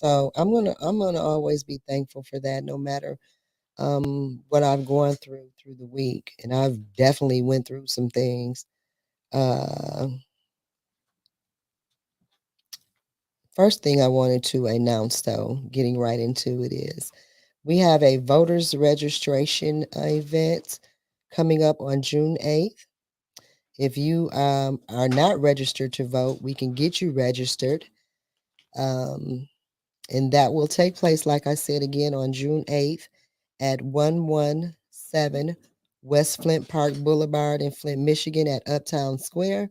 So I'm gonna always be thankful for that, no matter what I've gone through the week, and I've definitely went through some things. Uh, First thing I wanted to announce, though, getting right into it, is we have a voters registration event coming up on June 8th. If you are not registered to vote, we can get you registered. Um, and that will take place, like I said, again on June 8th at 117 West Flint Park Boulevard in Flint, Michigan at Uptown Square.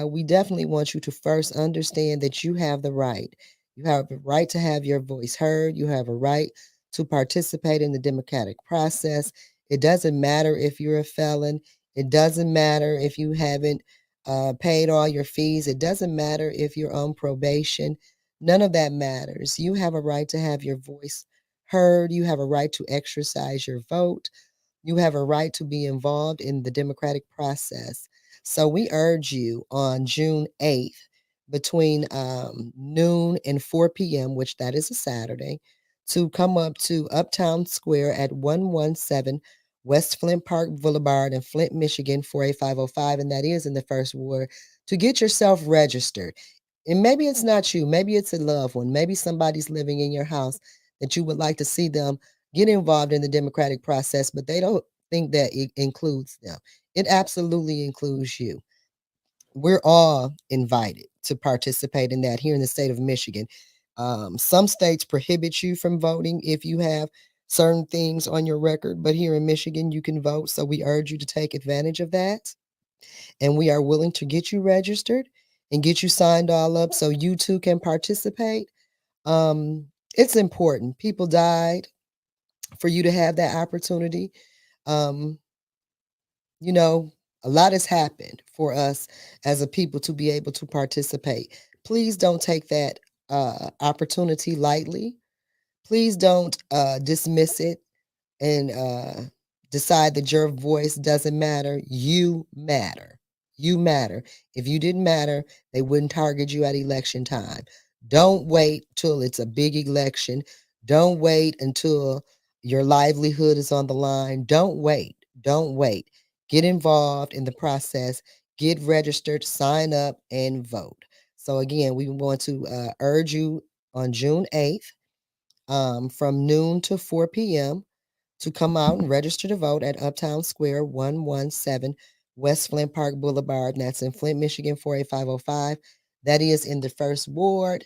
We definitely want you to first understand that you have the right. You have a right to have your voice heard. You have a right to participate in the democratic process. It doesn't matter if you're a felon. It doesn't matter if you haven't paid all your fees. It doesn't matter if you're on probation. None of that matters. You have a right to have your voice heard. You have a right to exercise your vote. You have a right to be involved in the democratic process. So we urge you on June 8th between noon and 4 p.m., which that is a Saturday, to come up to Uptown Square at 117 West Flint Park Boulevard in Flint, Michigan, 48505, and that is in the first ward, to get yourself registered. And maybe it's not you, maybe it's a loved one, maybe somebody's living in your house that you would like to see them get involved in the democratic process, but they don't think that it includes them. It absolutely includes you. We're all invited to participate in that here in the state of Michigan. Some states prohibit you from voting if you have certain things on your record, but here in Michigan, you can vote. So we urge you to take advantage of that. And we are willing to get you registered and get you signed all up so you too can participate. It's important. People died for you to have that opportunity. Um, you know, a lot has happened for us as a people to be able to participate. Please don't take that opportunity lightly. Please don't dismiss it and decide that your voice doesn't matter. You matter. You matter. If you didn't matter, they wouldn't target you at election time. Don't wait till it's a big election. Don't wait until your livelihood is on the line. Don't wait. Don't wait. Get involved in the process. Get registered, sign up, and vote. So, again, we want to urge you on June 8th from noon to 4 p.m. to come out and register to vote at Uptown Square, 117 West Flint Park Boulevard. And that's in Flint, Michigan, 48505. That is in the first ward.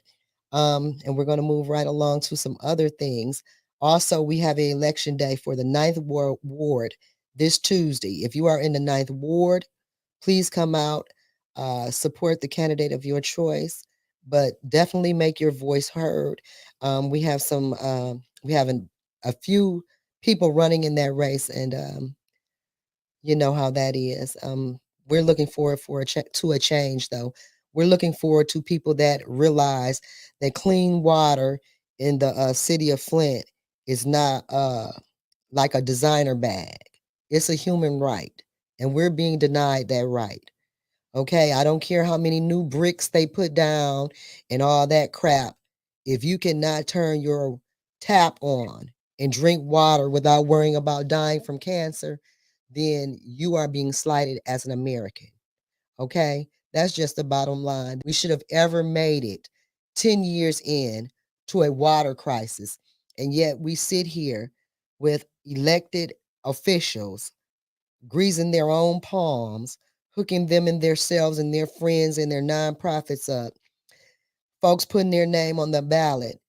And we're going to move right along to some other things. Also, we have an election day for the Ninth Ward this Tuesday. If you are in the Ninth Ward, please come out, support the candidate of your choice, but definitely make your voice heard. We have a few people running in that race, and you know how that is. We're looking forward to a change, though. We're looking forward to people that realize that clean water in the city of Flint is not like a designer bag. It's a human right, and we're being denied that right. Okay, I don't care how many new bricks they put down and all that crap. If you cannot turn your tap on and drink water without worrying about dying from cancer, then you are being slighted as an American. Okay, that's just the bottom line. We should have ever made it 10 years in to a water crisis. And yet we sit here with elected officials greasing their own palms, hooking them and themselves and their friends and their nonprofits up, folks putting their name on the ballot,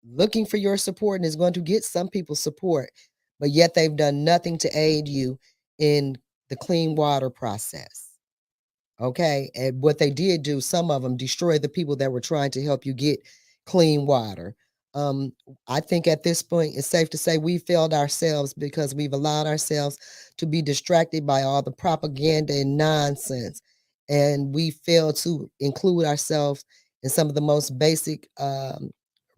looking for your support, and is going to get some people's support, but yet they've done nothing to aid you in the clean water process. Okay. And what they did do, some of them destroyed the people that were trying to help you get clean water. Um, I think at this point, it's safe to say we failed ourselves because we've allowed ourselves to be distracted by all the propaganda and nonsense. And we failed to include ourselves in some of the most basic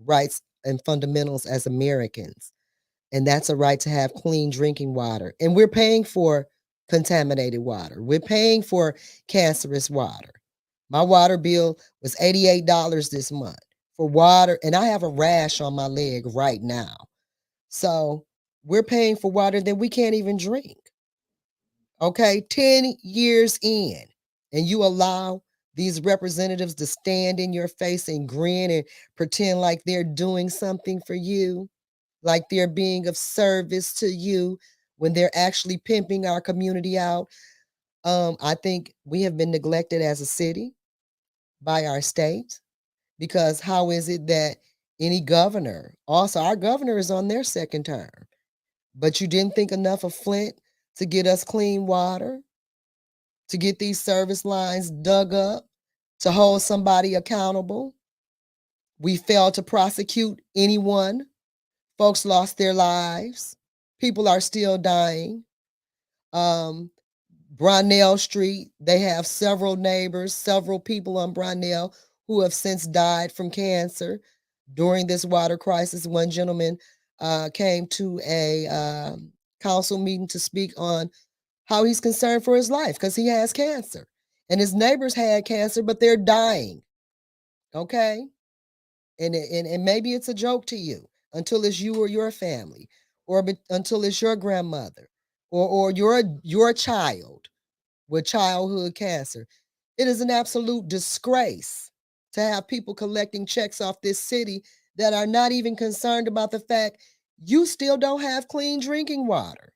rights and fundamentals as Americans, and that's a right to have clean drinking water. And we're paying for contaminated water. We're paying for cancerous water. My water bill was $88 this month for water, and I have a rash on my leg right now. So we're paying for water that we can't even drink. Okay, 10 years in, and you allow these representatives to stand in your face and grin and pretend like they're doing something for you, like they're being of service to you when they're actually pimping our community out. I think we have been neglected as a city by our state, because how is it that any governor, also our governor is on their second term, but you didn't think enough of Flint to get us clean water, to get these service lines dug up, to hold somebody accountable? We failed to prosecute anyone. Folks lost their lives. People are still dying. Um, Brownell Street, they have several neighbors, several people on Brownell who have since died from cancer during this water crisis. One gentleman came to a council meeting to speak on how he's concerned for his life because he has cancer. And his neighbors had cancer, but they're dying. Okay? And maybe it's a joke to you until it's you or your family, or until it's your grandmother, or your child with childhood cancer. It is an absolute disgrace to have people collecting checks off this city that are not even concerned about the fact you still don't have clean drinking water.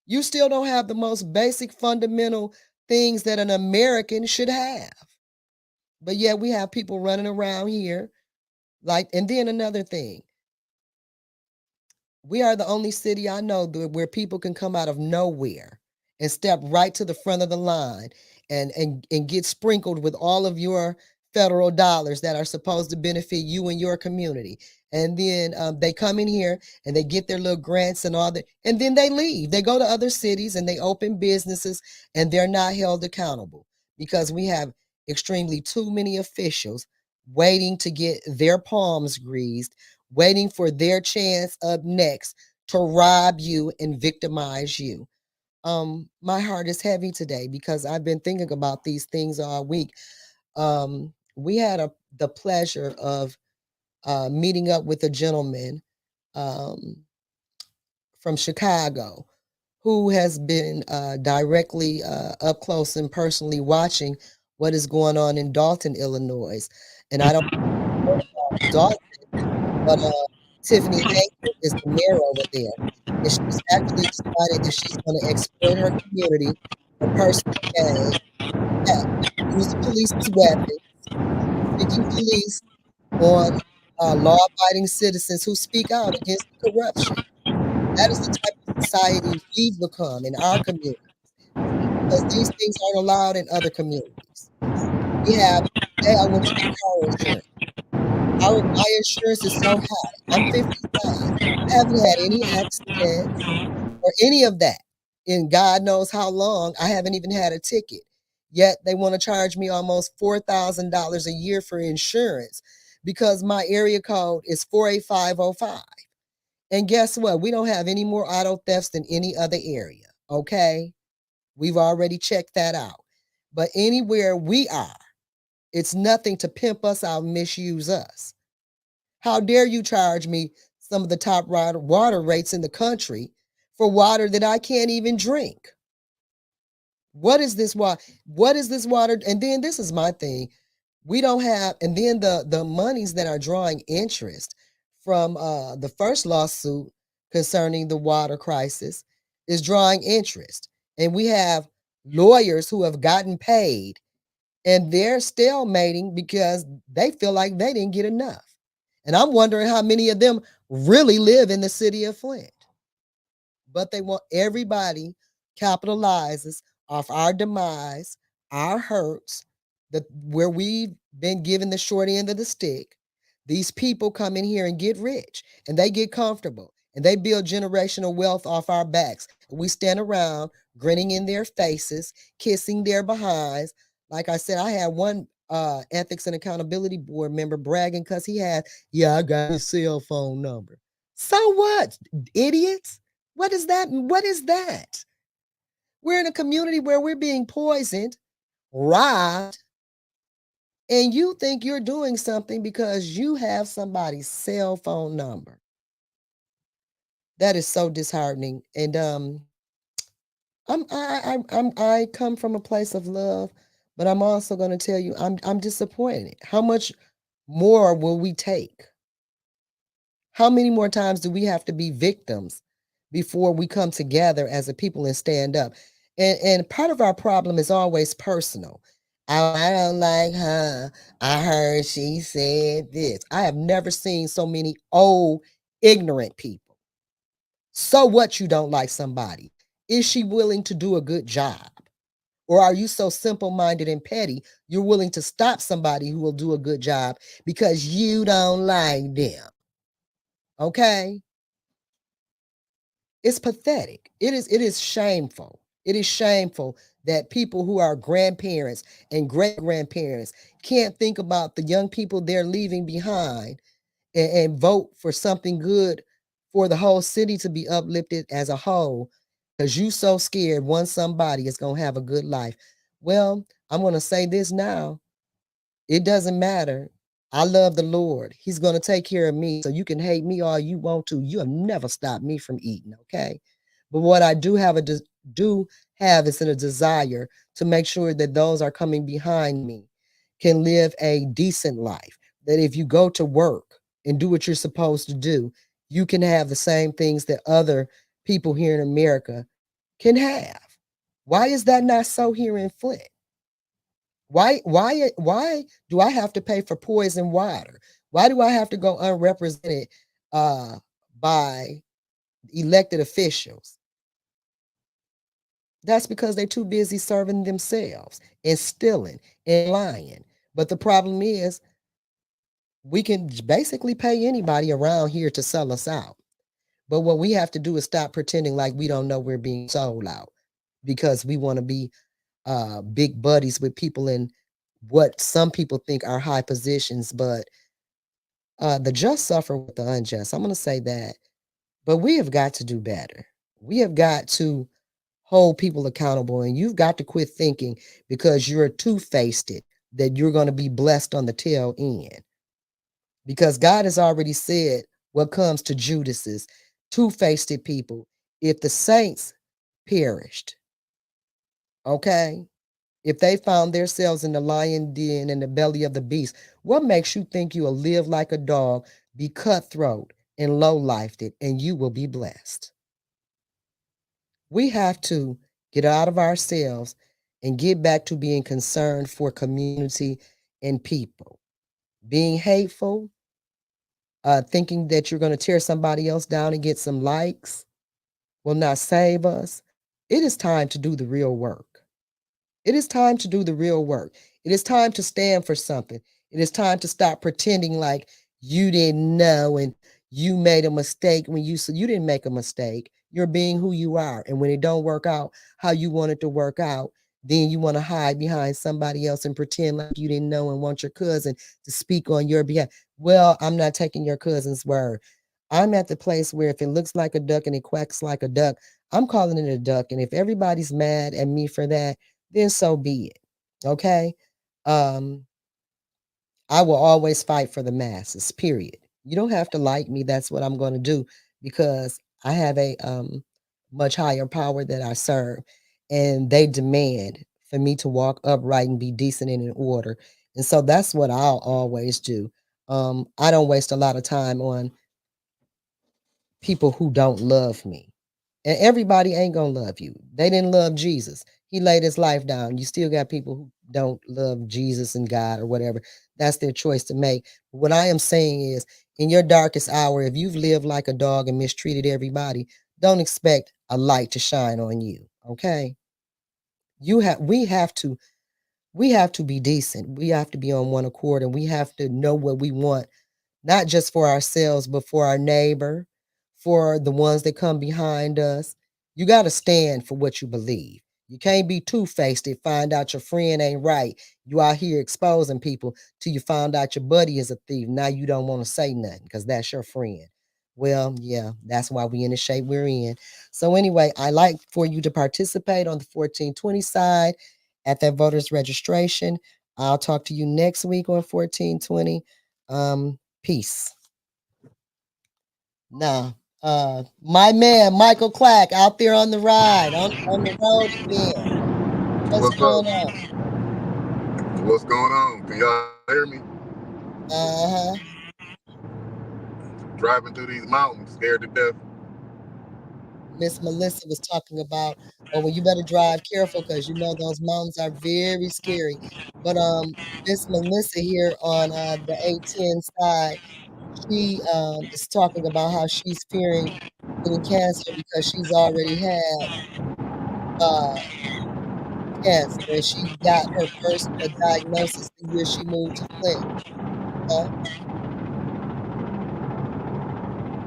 You still don't have the most basic fundamental things that an American should have. But yet we have people running around here like, and then another thing, we are the only city I know where people can come out of nowhere and step right to the front of the line and get sprinkled with all of your federal dollars that are supposed to benefit you and your community. And then they come in here and they get their little grants and all that, and then they leave. They go to other cities and they open businesses, and they're not held accountable because we have extremely too many officials waiting to get their palms greased, waiting for their chance up next to rob you and victimize you. My heart is heavy today because I've been thinking about these things all week. We had the pleasure of meeting up with a gentleman um, from Chicago who has been directly up close and personally watching what is going on in Dalton, Illinois. And I don't know about Dalton, but Tiffany Hanker is the mayor over there, and she's actually decided that she's going to exploit her community for personal gain. Heck, use the police's weapons, sticking police on law-abiding citizens who speak out against the corruption. That is the type of society we've become in our community, because these things aren't allowed in other communities. We have today I went to get car insurance. My insurance is so high. I'm 55. I haven't had any accidents or any of that in God knows how long. I haven't even had a ticket. Yet they want to charge me almost $4,000 a year for insurance because my area code is 48505. And guess what? We don't have any more auto thefts than any other area. Okay? We've already checked that out. But anywhere we are, it's nothing to pimp us out and misuse us. How dare you charge me some of the top water rates in the country for water that I can't even drink? What is this water? What is this water? And then this is my thing. We don't have, and then the monies that are drawing interest from the first lawsuit concerning the water crisis is drawing interest. And we have lawyers who have gotten paid and they're stalemating because they feel like they didn't get enough. And I'm wondering how many of them really live in the city of Flint. But they want everybody capitalizes off our demise, our hurts, where we've been given the short end of the stick. These people come in here and get rich and they get comfortable and they build generational wealth off our backs. We stand around grinning in their faces, kissing their behinds. Like I said, I had one ethics and accountability board member bragging because he had, yeah, I got his cell phone number. So what, idiots? What is that? What is that? We're in a community where we're being poisoned, robbed, And you think you're doing something because you have somebody's cell phone number. That is so disheartening. And I come from a place of love, but I'm also going to tell you I'm disappointed. How much more will we take? How many more times do we have to be victims before we come together as a people and stand up? And part of our problem is always personal. I don't like her. I heard she said this. I have never seen so many old, ignorant people. So what you don't like somebody? Is she willing to do a good job? Or are you so simple minded and petty, you're willing to stop somebody who will do a good job because you don't like them? Okay? It's pathetic. It is shameful. It is shameful that people who are grandparents and great grandparents can't think about the young people they're leaving behind and vote for something good for the whole city to be uplifted as a whole because you so scared one somebody is going to have a good life. Well, I'm going to say this now. It doesn't matter. I love the Lord. He's going to take care of me. So you can hate me all you want to. You have never stopped me from eating, okay? But what I do have is a desire to make sure that those are coming behind me can live a decent life. That if you go to work and do what you're supposed to do, you can have the same things that other people here in America can have. Why is that not so here in Flint? Why do I have to pay for poison water? Why do I have to go unrepresented uh by elected officials? That's because they're too busy serving themselves and stealing and lying. But the problem is we can basically pay anybody around here to sell us out. But what we have to do is stop pretending like we don't know we're being sold out because we want to be big buddies with people in what some people think are high positions, but the just suffer with the unjust. I'm going to say that. But we have got to do better. We have got to hold people accountable, and you've got to quit thinking because you're two-faced it that you're going to be blessed on the tail end. Because God has already said what comes to Judas's two-faced people. If the saints perished, okay, if they found themselves in the lion den and the belly of the beast, what makes you think you will live like a dog, be cutthroat and low-lifed it, and you will be blessed? We have to get out of ourselves and get back to being concerned for community and people. Being hateful, thinking that you're going to tear somebody else down and get some likes will not save us. It is time to do the real work. It is time to do the real work. It is time to stand for something. It is time to stop pretending like you didn't know and you made a mistake when you didn't make a mistake. You're being who you are. And when it don't work out how you want it to work out, then you want to hide behind somebody else and pretend like you didn't know and want your cousin to speak on your behalf. Well, I'm not taking your cousin's word. I'm at the place where if it looks like a duck and it quacks like a duck, I'm calling it a duck. And if everybody's mad at me for that, then so be it. Okay. Um, I will always fight for the masses, period. You don't have to like me. That's what I'm going to do because I have a much higher power that I serve, and they demand for me to walk upright and be decent and in order. And so that's what I'll always do. I don't waste a lot of time on people who don't love me. And everybody ain't gonna love you. They didn't love Jesus. He laid his life down. You still got people who don't love Jesus and God or whatever. That's their choice to make. What I am saying is, in your darkest hour, if you've lived like a dog and mistreated everybody, don't expect a light to shine on you. Okay? We have to be decent. We have to be on one accord and we have to know what we want not just for ourselves, but for our neighbor, for the ones that come behind us. You got to stand for what you believe. You can't be two-faced and find out your friend ain't right. You out here exposing people till you found out your buddy is a thief. Now you don't want to say nothing because that's your friend. Well, yeah, that's why we in the shape we're in. So anyway, I like for you to participate on the 1420 side at that voters registration. I'll talk to you next week on 1420. Peace. Now, my man Michael Clack out there on the ride, on the road again. What's What's going up? on? What's going on? Can y'all hear me? Uh-huh. Driving through these mountains, scared to death. Miss Melissa was talking about, oh, well, you better drive careful because you know those mountains are very scary. But Miss Melissa here on the 810 side, she is talking about how she's fearing getting cancer because she's already had uh, cancer and she got her first diagnosis the year she moved to Flint. Huh?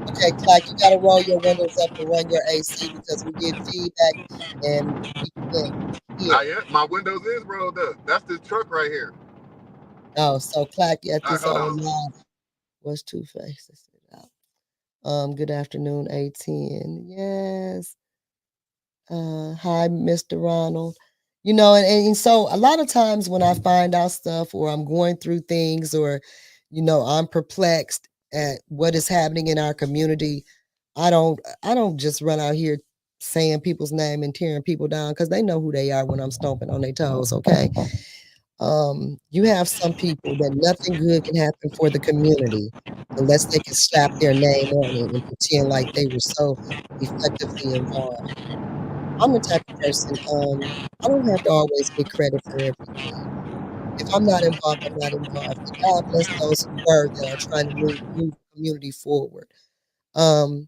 Okay, Clark, you got to roll your windows up and run your AC because we get feedback and we can't hear. Not yet. My windows is rolled up. That's this truck right here. Oh, so Clark at All right, this hold old on. line was Two Faces. Good afternoon, 18. Yes. Hi, Mr. Ronald. And so a lot of times when I find out stuff or I'm going through things or, I'm perplexed at what is happening in our community, I don't just run out here saying people's name and tearing people down because they know who they are when I'm stomping on their toes, okay? You have some people that nothing good can happen for the community unless they can slap their name on it and pretend like they were so effectively involved. I'm the type of person, I don't have to always get credit for everything. If I'm not involved, I'm not involved. And God bless those who were that are trying to move the community forward. Um,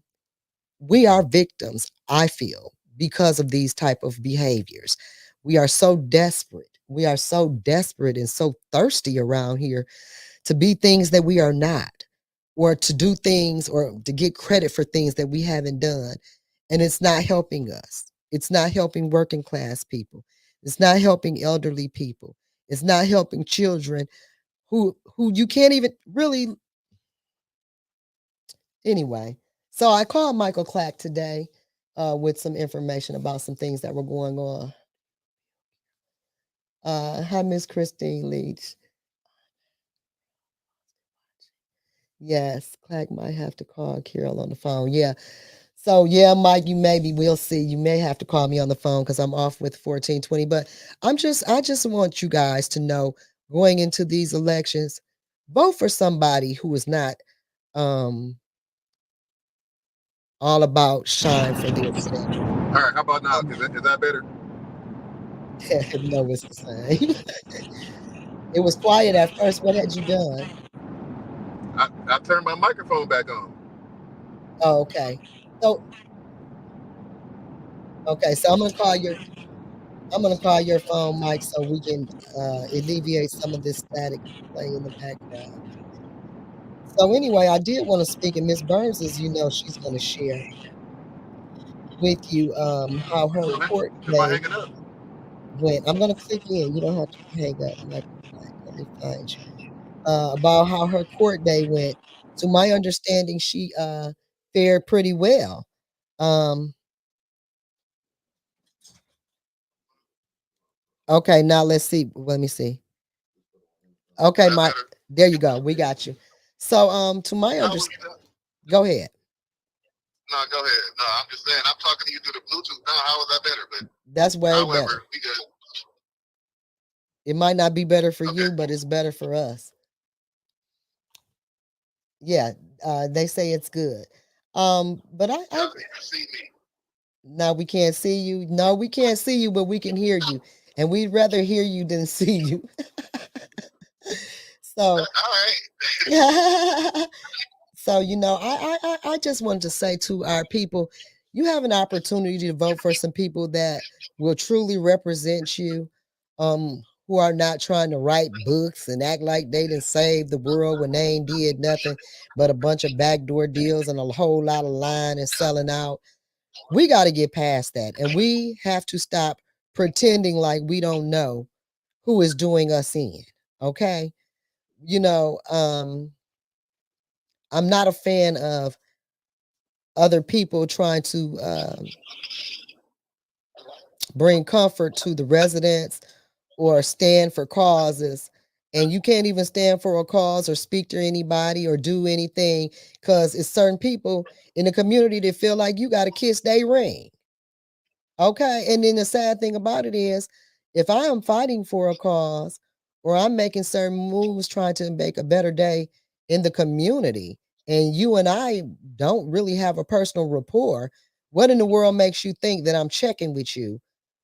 we are victims, I feel, because of these type of behaviors. We are so desperate. We are so desperate and so thirsty around here to be things that we are not, or to do things or to get credit for things that we haven't done. And it's not helping us. It's not helping working class people. It's not helping elderly people. It's not helping children who you can't even really anyway. So I called Michael Clack today with some information about some things that were going on. Hi, Miss Christine Leach. Yes, Clack might have to call Carol on the phone. Yeah. So yeah, Mike, you maybe we'll see. You may have to call me on the phone because I'm off with 1420. But I just want you guys to know going into these elections, vote for somebody who is not um all about shine for their center. All right, how about now? Um, Is that better? no, it's the same. It was quiet at first. What had you done? I turned my microphone back on. Oh, okay. So okay, so I'm gonna call your phone, Mike, so we can alleviate some of this static play in the background. So anyway, I did want to speak, and Miss Burns is, she's going to share with you how her court Am I day hanging up? went. I'm going to click in. You don't have to hang up, Michael Black. Let me find you. About how her court day went. To my understanding, she fared pretty well. Um, okay, now let's see. Let me see. Okay, Is that Mike. better? There you go. We got you. So, to my How was understanding, that? go ahead. No, go ahead. No, I'm just saying. I'm talking to you through the Bluetooth now. How was that better? But That's way better. however, we good. It might not be better for Okay. you, but it's better for us. Yeah, they say it's good. But I Y'all can see me. now we can't see you. No, we can't see you, but we can hear you, and we'd rather hear you than see you. So, All right. so I just wanted to say to our people, you have an opportunity to vote for some people that will truly represent you, who are not trying to write books and act like they didn't save the world when they ain't did nothing but a bunch of backdoor deals and a whole lot of lying and selling out. We got to get past that, and we have to stop pretending like we don't know who is doing us in. Okay, you know, I'm not a fan of other people trying to bring comfort to the residents or stand for causes and you can't even stand for a cause or speak to anybody or do anything because it's certain people in the community that feel like you got to kiss their ring. Okay. And then the sad thing about it is, if I am fighting for a cause or I'm making certain moves trying to make a better day in the community, and you and I don't really have a personal rapport, what in the world makes you think that I'm checking with you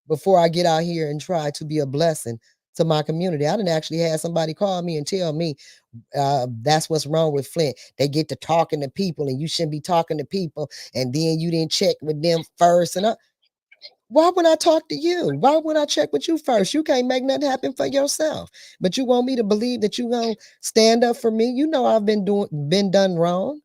before I get out here and try to be a blessing to my community? I didn't actually have somebody call me and tell me that's what's wrong with Flint. They get to talking to people, and you shouldn't be talking to people, and then you didn't check with them first. And why would I talk to you? Why would I check with you first? You can't make nothing happen for yourself. But you want me to believe that you gonna stand up for me. You know I've been done wrong.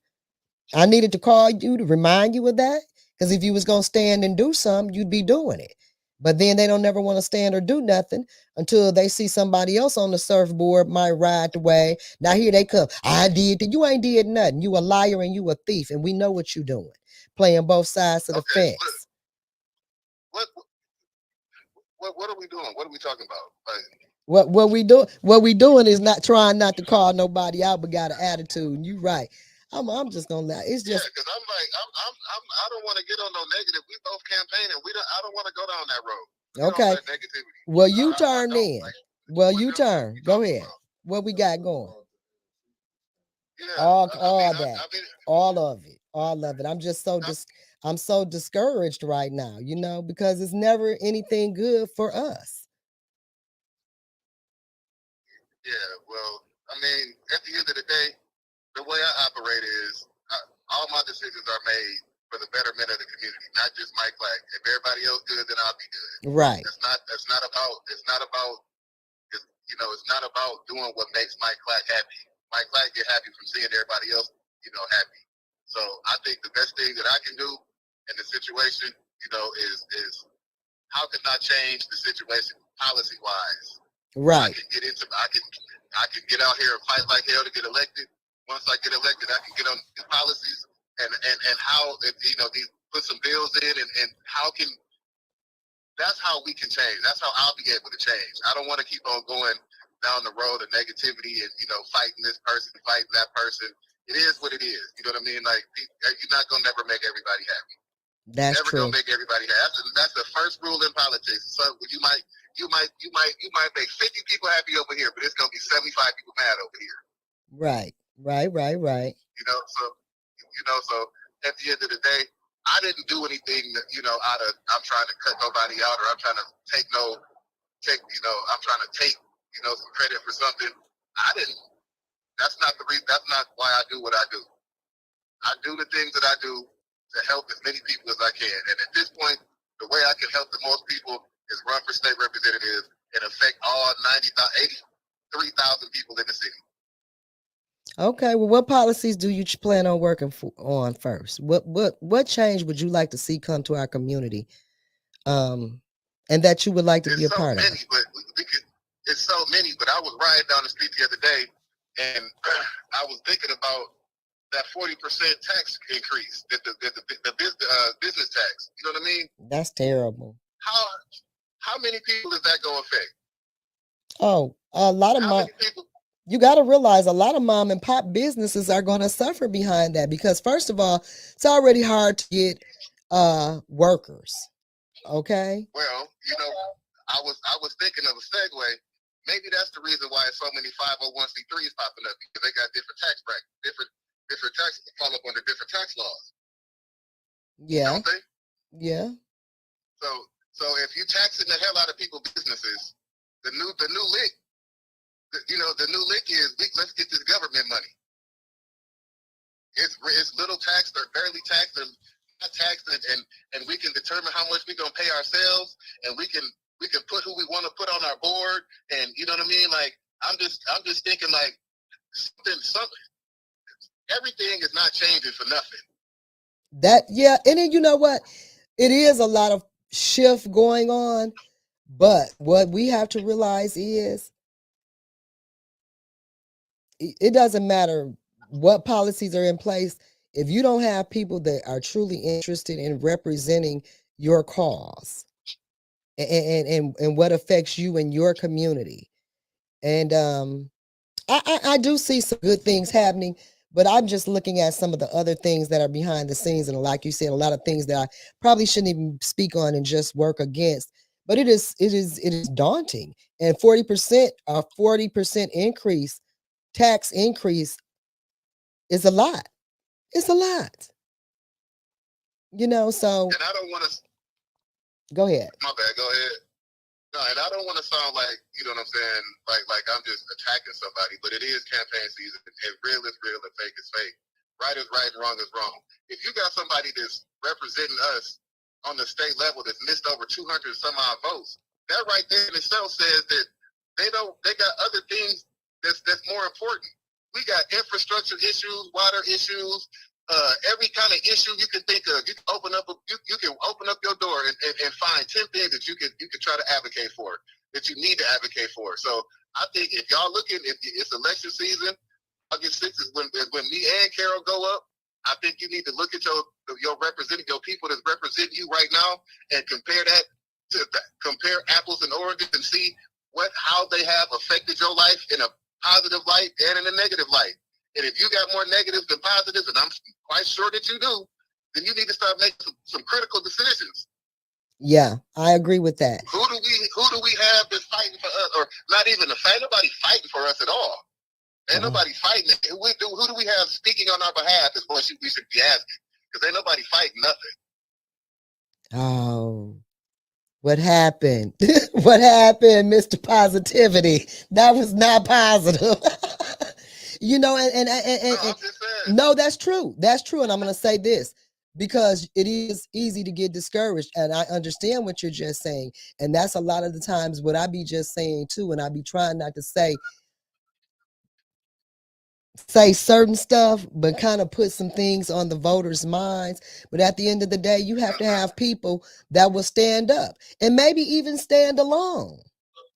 I needed to call you to remind you of that. Because if you was gonna stand and do something, you'd be doing it. But then they don't never want to stand or do nothing until they see somebody else on the surfboard might ride the way. Now here they come. I did that. You ain't did nothing. You a liar and you a thief, and we know what you doing. Playing both sides of the Okay, look, fence. what what are we doing? What are we talking about? Like, What we doing is not trying not to call nobody out, but got an attitude. And you right. I'm just gonna lie. It's yeah, just because I don't want to get on no negative. We both campaigning. We don't. I don't want to go down that road. Get off okay. that negativity. Well, you I turn don't then. like. Well, What you else are turn. we Go talking ahead. about? What we got going? Yeah, All that. I mean, All of it. All of it. I'm just so I, I'm so discouraged right now, because it's never anything good for us. yeah. Well, I mean, at the end of the day, the way I operate is all my decisions are made for the betterment of the community, not just Mike Clack. If everybody else good, then I'll be good. Right. That's not about. It's not about. It's not about doing what makes Mike Clack happy. Mike Clack get happy from seeing everybody else, happy. So I think the best thing that I can do in the situation, is how can I change the situation policy wise? I Right. can get into I can get out here and fight like hell to get elected. Once I get elected, I can get on the policies and how these put some bills in and how can that's how we can change. That's how I'll be able to change. I don't want to keep on going down the road of negativity and fighting this person, fighting that person. It is what it is. You know what I mean? Like you're not gonna never make everybody happy. That's Never gonna true. make everybody happy. That's the first rule in politics. So you might make 50 people happy over here, but it's gonna be 75 people mad over here. Right. Right. Right. Right. So at the end of the day, I didn't do anything that out of I'm trying to cut nobody out or I'm trying to I'm trying to take some credit for something. I didn't. That's not the reason. That's not why I do what I do. I do the things that I do to help as many people as I can. And at this point, the way I can help the most people is run for state representative and affect all 83,000 people in the city. Okay. Well, what policies do you plan on working on first? What change would you like to see come to our community, um, and that you would like to be It's a so part many, of? but it's so many. But I was riding down the street the other day, and I was thinking about that 40% tax increase, the business tax. You know what I mean? That's terrible. How how many people is that going to affect? Oh, a lot of How my many people? you got to realize a lot of mom and pop businesses are going to suffer behind that because first of all, it's already hard to get workers. Okay. Well, I was thinking of a segue. Maybe that's the reason why so many 501c3s popping up because they got different tax brackets, different taxes that fall up under different tax laws, Yeah. don't they? Yeah. So if you taxing the hell out of people's businesses, the new lick, the new lick is let's get this government money. It's little taxed or barely taxed or not taxed, and we can determine how much we're gonna pay ourselves, and we can put who we want to put on our board, and you know what I mean. Like I'm just thinking like something. Everything is not changing for nothing. That yeah, and then you know what? It is a lot of shift going on, but what we have to realize is it doesn't matter what policies are in place if you don't have people that are truly interested in representing your cause and what affects you and your community. And I do see some good things happening, but I'm just looking at some of the other things that are behind the scenes, and like you said, a lot of things that I probably shouldn't even speak on and just work against. But it is daunting, and 40% a 40% increase tax increase is a lot. It's a lot, So And I don't want to. go ahead. My bad. Go ahead. No, and I don't want to sound like, you know what I'm saying, like I'm just attacking somebody, but it is campaign season, and real is real and fake is fake. Right is right and wrong is wrong. If you got somebody that's representing us on the state level that's missed over 200 some odd votes, that right there in itself says that they got other things that's more important. We got infrastructure issues, water issues, every kind of issue you can think of. You can you can open up your door and find 10 things that you could try to advocate for, that you need to advocate for. So I think if y'all looking, if it's election season, August 6th is when me and Carol go up. I think you need to look at your representing your people that's representing you right now and compare that to compare apples and oranges and see how they have affected your life in a positive light and in a negative light. And if you got more negatives than positives, and I'm quite sure that you do, then you need to start making some critical decisions. Yeah, I agree with that. Who do we have that's fighting for us, or not even a fight? Nobody fighting for us at all. Ain't nobody fighting. Who do we have speaking on our behalf? Is what we should be asking, because ain't nobody fighting nothing. Oh, what happened? What happened, Mr. Positivity? That was not positive. you know, No, I'm just saying. no, that's true. That's true. And I'm going to say this because it is easy to get discouraged. And I understand what you're just saying. And that's a lot of the times what I be just saying too. And I be trying not to say certain stuff, but kind of put some things on the voters' minds. But at the end of the day, you have to have people that will stand up and maybe even stand alone.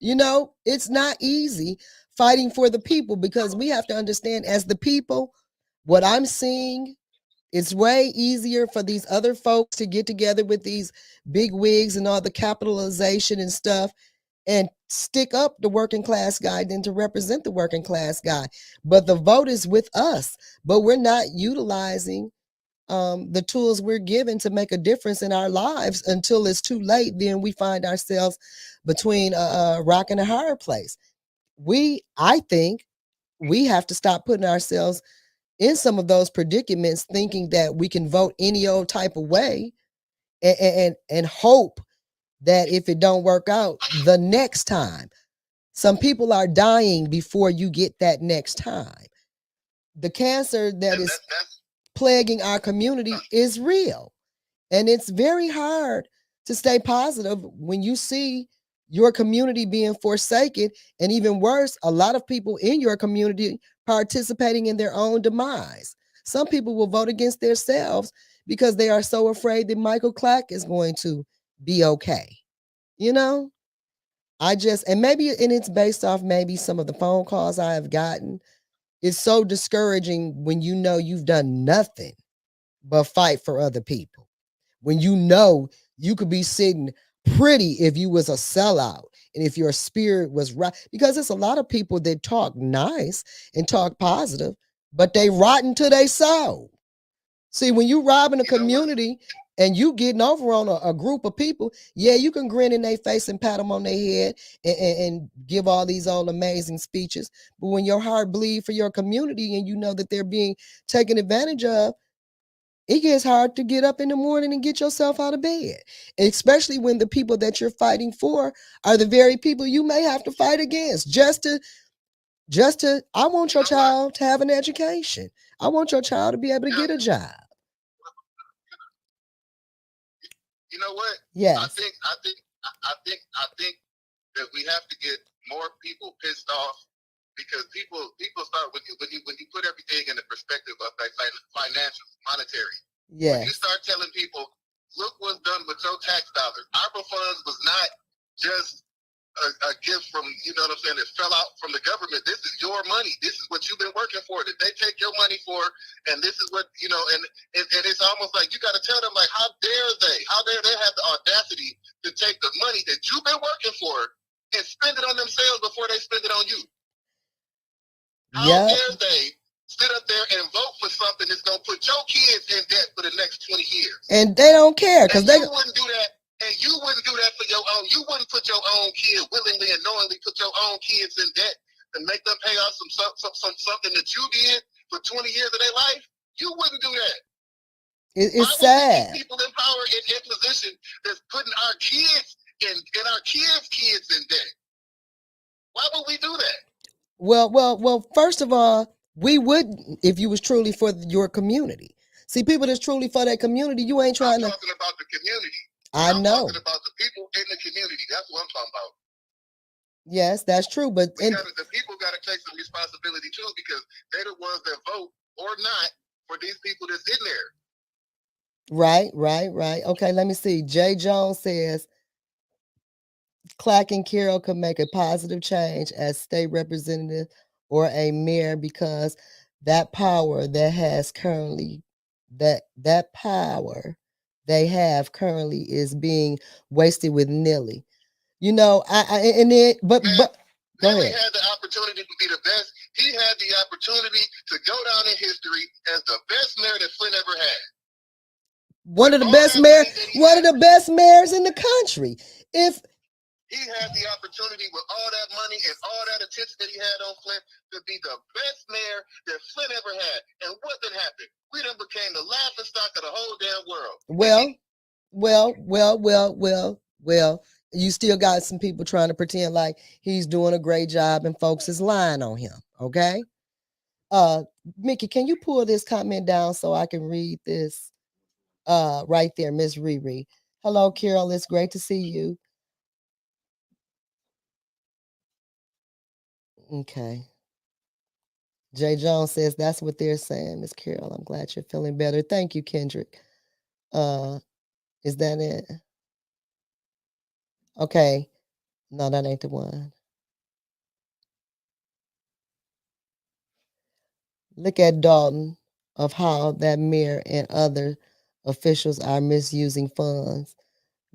It's not easy fighting for the people because we have to understand as the people, what I'm seeing, it's way easier for these other folks to get together with these big wigs and all the capitalization and stuff and stick up the working class guy than to represent the working class guy. But the vote is with us, but we're not utilizing the tools we're given to make a difference in our lives until it's too late. Then we find ourselves between a rock and a hard place. I think, we have to stop putting ourselves in some of those predicaments, thinking that we can vote any old type of way and hope that if it don't work out the next time. Some people are dying before you get that next time. The cancer that is plaguing our community is real. And it's very hard to stay positive when you see your community being forsaken. And even worse, a lot of people in your community participating in their own demise. Some people will vote against themselves because they are so afraid that Michael Clack is going to be okay. You know? And maybe, and it's based off maybe some of the phone calls I have gotten. It's so discouraging when you know you've done nothing but fight for other people. When you know you could be sitting pretty if you was a sellout and if your spirit was right. Because it's a lot of people that talk nice and talk positive, but they rotten to their soul. See, when you robbing a community and you getting over on a group of people, yeah, you can grin in their face and pat them on their head and give all these old amazing speeches. But when your heart bleed for your community and you know that they're being taken advantage of, it gets hard to get up in the morning and get yourself out of bed, especially when the people that you're fighting for are the very people you may have to fight against just to I want your child to have an education. I want your child to be able to get a job. You know what? Yes. I think that we have to get more people pissed off, because people start when you put everything in the perspective of like financial, monetary. Yes. When you start telling people, look what's done with your tax dollars. ARPA funds was not just a gift from, you know what I'm saying, it fell out from the government. This is your money. This is what you've been working for, that they take your money for, and this is what, and it's almost like you got to tell them, like, how dare they have the audacity to take the money that you've been working for and spend it on themselves before they spend it on you. How Yep. dare they sit up there and vote for something that's gonna put your kids in debt for the next 20 years? And they don't care because And they you wouldn't do that. And you wouldn't do that for your own. You wouldn't put your own kid willingly and knowingly put your own kids in debt and make them pay off something that you did for 20 years of their life. You wouldn't do that. Why it's would we keep sad. people in power in position that's putting our kids and our kids in debt? Why would we do that? Well. First of all, we wouldn't if you was truly for your community. See, people that's truly for that community, you ain't I'm trying to. talking about the community. I I'm know. talking about the people in the community. That's what I'm talking about. Yes, that's true. But The people got to take some responsibility too, because they're the ones that vote or not for these people that's in there. right. Okay, let me see. Jay Jones says Clack and Carroll could make a positive change as state representative or a mayor because that power that has currently that power they have currently is being wasted with Nilly. You know, I and then Man, but go Nelly ahead. had the opportunity to be the best. He had the opportunity to go down in history as the best mayor that Flint ever had. One With of the all best that mayor, money that he one of had, the best mayors in the country. If he had the opportunity with all that money and all that attention that he had on Flint to be the best mayor that Flint ever had. And what did happen? We done became the laughing stock of the whole damn world. well, you still got some people trying to pretend like he's doing a great job and folks is lying on him. Okay. Uh Mickey, can you pull this comment down so I can read this? Right there, Miss Riri. Hello, Carol. It's great to see you. Okay. Jay Jones says that's what they're saying, Miss Carol. I'm glad you're feeling better. Thank you, Kendrick. Uh, is that it? Okay. No, that ain't the one. Look at Dalton of how that mayor and other officials are misusing funds.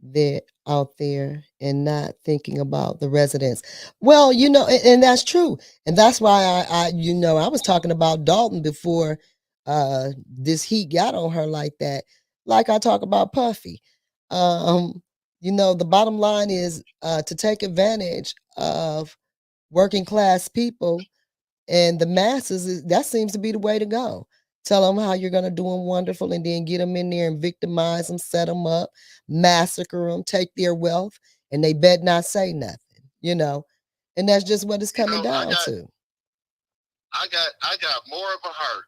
They're out there and not thinking about the residents. Well, and that's true. And that's why I was talking about Dalton before this heat got on her like that. Like I talk about Puffy. Um, the bottom line is to take advantage of working class people and the masses. That seems to be the way to go. Tell them how you're going to do them wonderful and then get them in there and victimize them, set them up, massacre them, take their wealth, and they bet not say nothing. And that's just what it's coming down to. I got more of a heart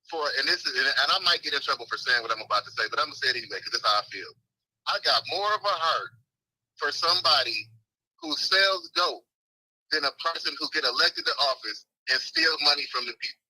for, and I might get in trouble for saying what I'm about to say, but I'm gonna say it anyway because that's how I feel. I got more of a heart for somebody who sells dope than a person who get elected to office and steal money from the people.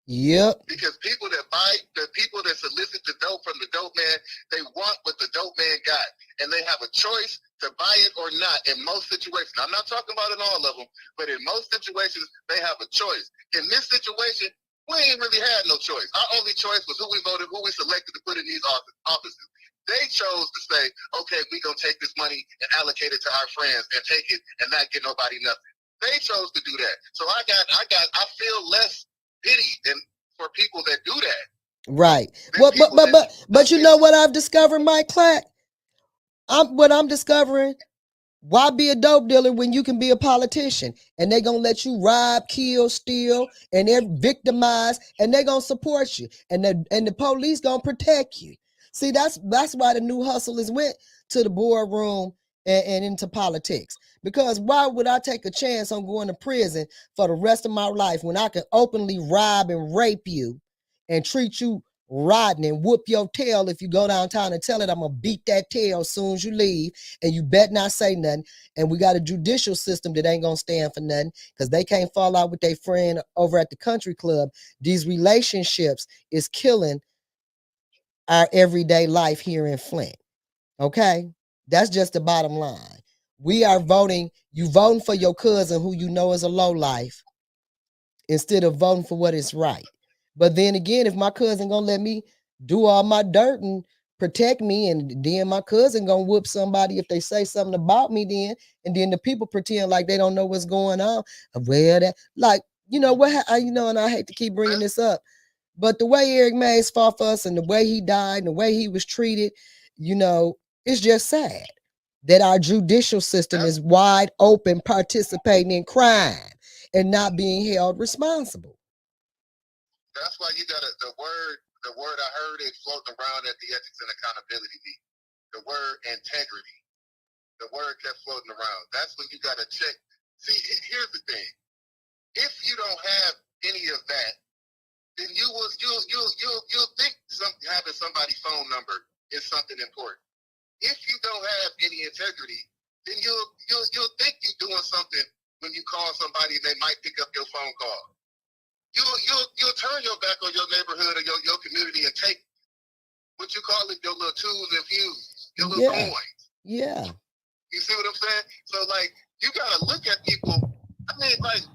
Yep. Because the people that solicit the dope from the dope man, they want what the dope man got, and they have a choice to buy it or not in most situations. I'm not talking about in all of them, but in most situations, they have a choice. In this situation, we ain't really had no choice. Our only choice was who we voted, who we selected to put in these offices. They chose to say, okay, we're going to take this money and allocate it to our friends and take it and not get nobody nothing. They chose to do that. So I feel less pity than for people that do that. Right. Well, but you know what I've discovered, Mike Clack? I'm discovering, why be a dope dealer when you can be a politician and they gonna let you rob, kill, steal, and they're victimized and they gonna support you and the police gonna protect you. See, that's why the new hustlers went to the boardroom and into politics. Because why would I take a chance on going to prison for the rest of my life when I can openly rob and rape you and treat you rotten and whoop your tail if you go downtown and tell it I'm gonna beat that tail as soon as you leave, and you bet not say nothing. And we got a judicial system that ain't gonna stand for nothing because they can't fall out with their friend over at the country club. These relationships is killing our everyday life here in Flint. Okay, that's just the bottom line. We are voting. You voting for your cousin who you know is a low life instead of voting for what is right. But then again, if my cousin gonna let me do all my dirt and protect me, and then my cousin gonna whoop somebody if they say something about me, then and then the people pretend like they don't know what's going on. Well, that like you know what, you know, and I hate to keep bringing this up, but the way Eric Mays fought for us and the way he died and the way he was treated, you know, it's just sad that our judicial system is wide open participating in crime and not being held responsible. That's why you got the word I heard it floating around at the ethics and accountability meeting. The word integrity. The word kept floating around. That's when you got to check. See, here's the thing. If you don't have any of that, then you'll think having somebody's phone number is something important. If you don't have any integrity, then you'll think you're doing something when you call somebody and they might pick up your phone call. You'll turn your back on your neighborhood or your community and take what you call it, your little tools and fuse, your little coins. Yeah. You see what I'm saying? So like you gotta look at people. I mean, like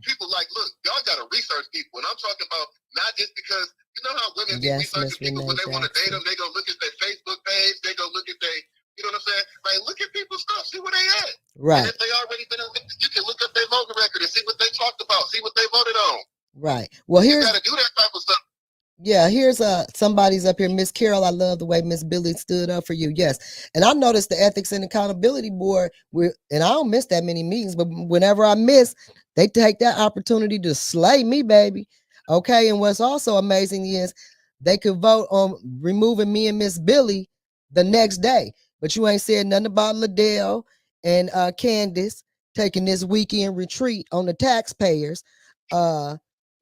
people like, look, y'all gotta research people, and I'm talking about not just because you know how women be researching people when they want to date them, they go look at their Facebook page, they go look at their, you know what I'm saying? Like look at people's stuff, see where they at. Right. And if they already been, you can look up their voting record and see what they talked about, see what they voted on. Right. Well, you gotta do that type of stuff. Yeah, here's somebody's up here, Miss Carol. I love the way Miss Billy stood up for you. Yes, and I noticed the Ethics and Accountability Board. And I don't miss that many meetings, but whenever I miss, they take that opportunity to slay me, baby. Okay, and what's also amazing is they could vote on removing me and Miss Billy the next day, but you ain't said nothing about Liddell and Candace taking this weekend retreat on the taxpayers.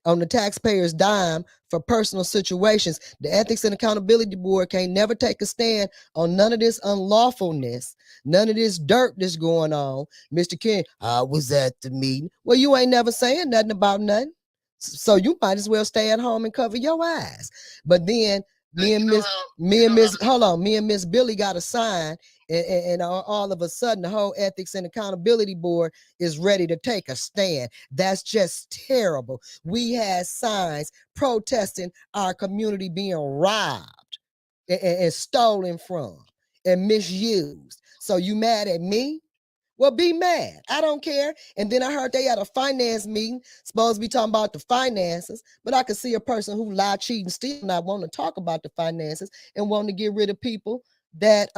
On the taxpayers' dime for personal situations. The Ethics and Accountability Board can't never take a stand on none of this unlawfulness, none of this dirt that's going on. Mr. King, I was at the meeting. Well, you ain't never saying nothing about nothing. So you might as well stay at home and cover your eyes. But then me and Miss Billy got a sign, and all of a sudden the whole Ethics and Accountability Board is ready to take a stand. That's just terrible. We had signs protesting our community being robbed and stolen from and misused. So you mad at me? Well, be mad. I don't care. And then I heard they had a finance meeting, supposed to be talking about the finances, but I could see a person who lie, cheat, and steal not want to talk about the finances and want to get rid of people that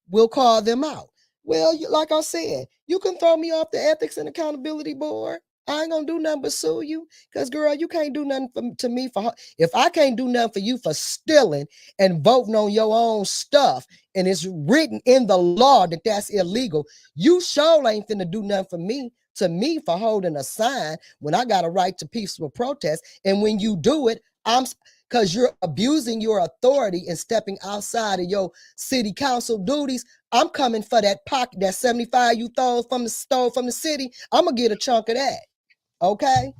will call them out. Well, like I said, you can throw me off the Ethics and Accountability Board. I ain't gonna do nothing but sue you, because girl, you can't do nothing to me for if I can't do nothing for you for stealing and voting on your own stuff, and it's written in the law that that's illegal. You sure ain't finna do nothing for me for holding a sign when I got a right to peaceful protest. And when you do it, I'm because you're abusing your authority and stepping outside of your city council duties. I'm coming for that pocket, that 75 you stole from the city. I'm gonna get a chunk of that. Okay?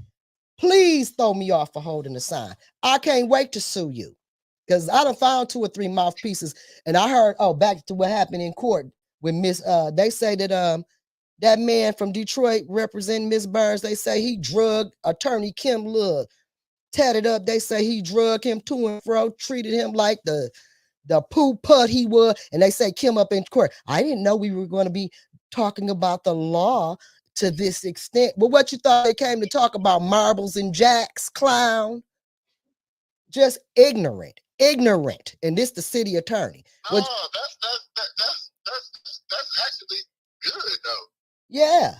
Please throw me off for holding a sign. I can't wait to sue you, because I done found 2 or 3 mouthpieces, and I heard, back to what happened in court with Miss, they say that that man from Detroit representing Miss Burns, they say he drugged attorney Kim Love, tatted up. They say he drugged him to and fro, treated him like the poo putt he was, and they say Kim up in court. I didn't know we were going to be talking about the law to this extent. But what you thought they came to talk about, marbles and jacks, clown? Just ignorant. And this the city attorney. No, that's actually good though. Yeah.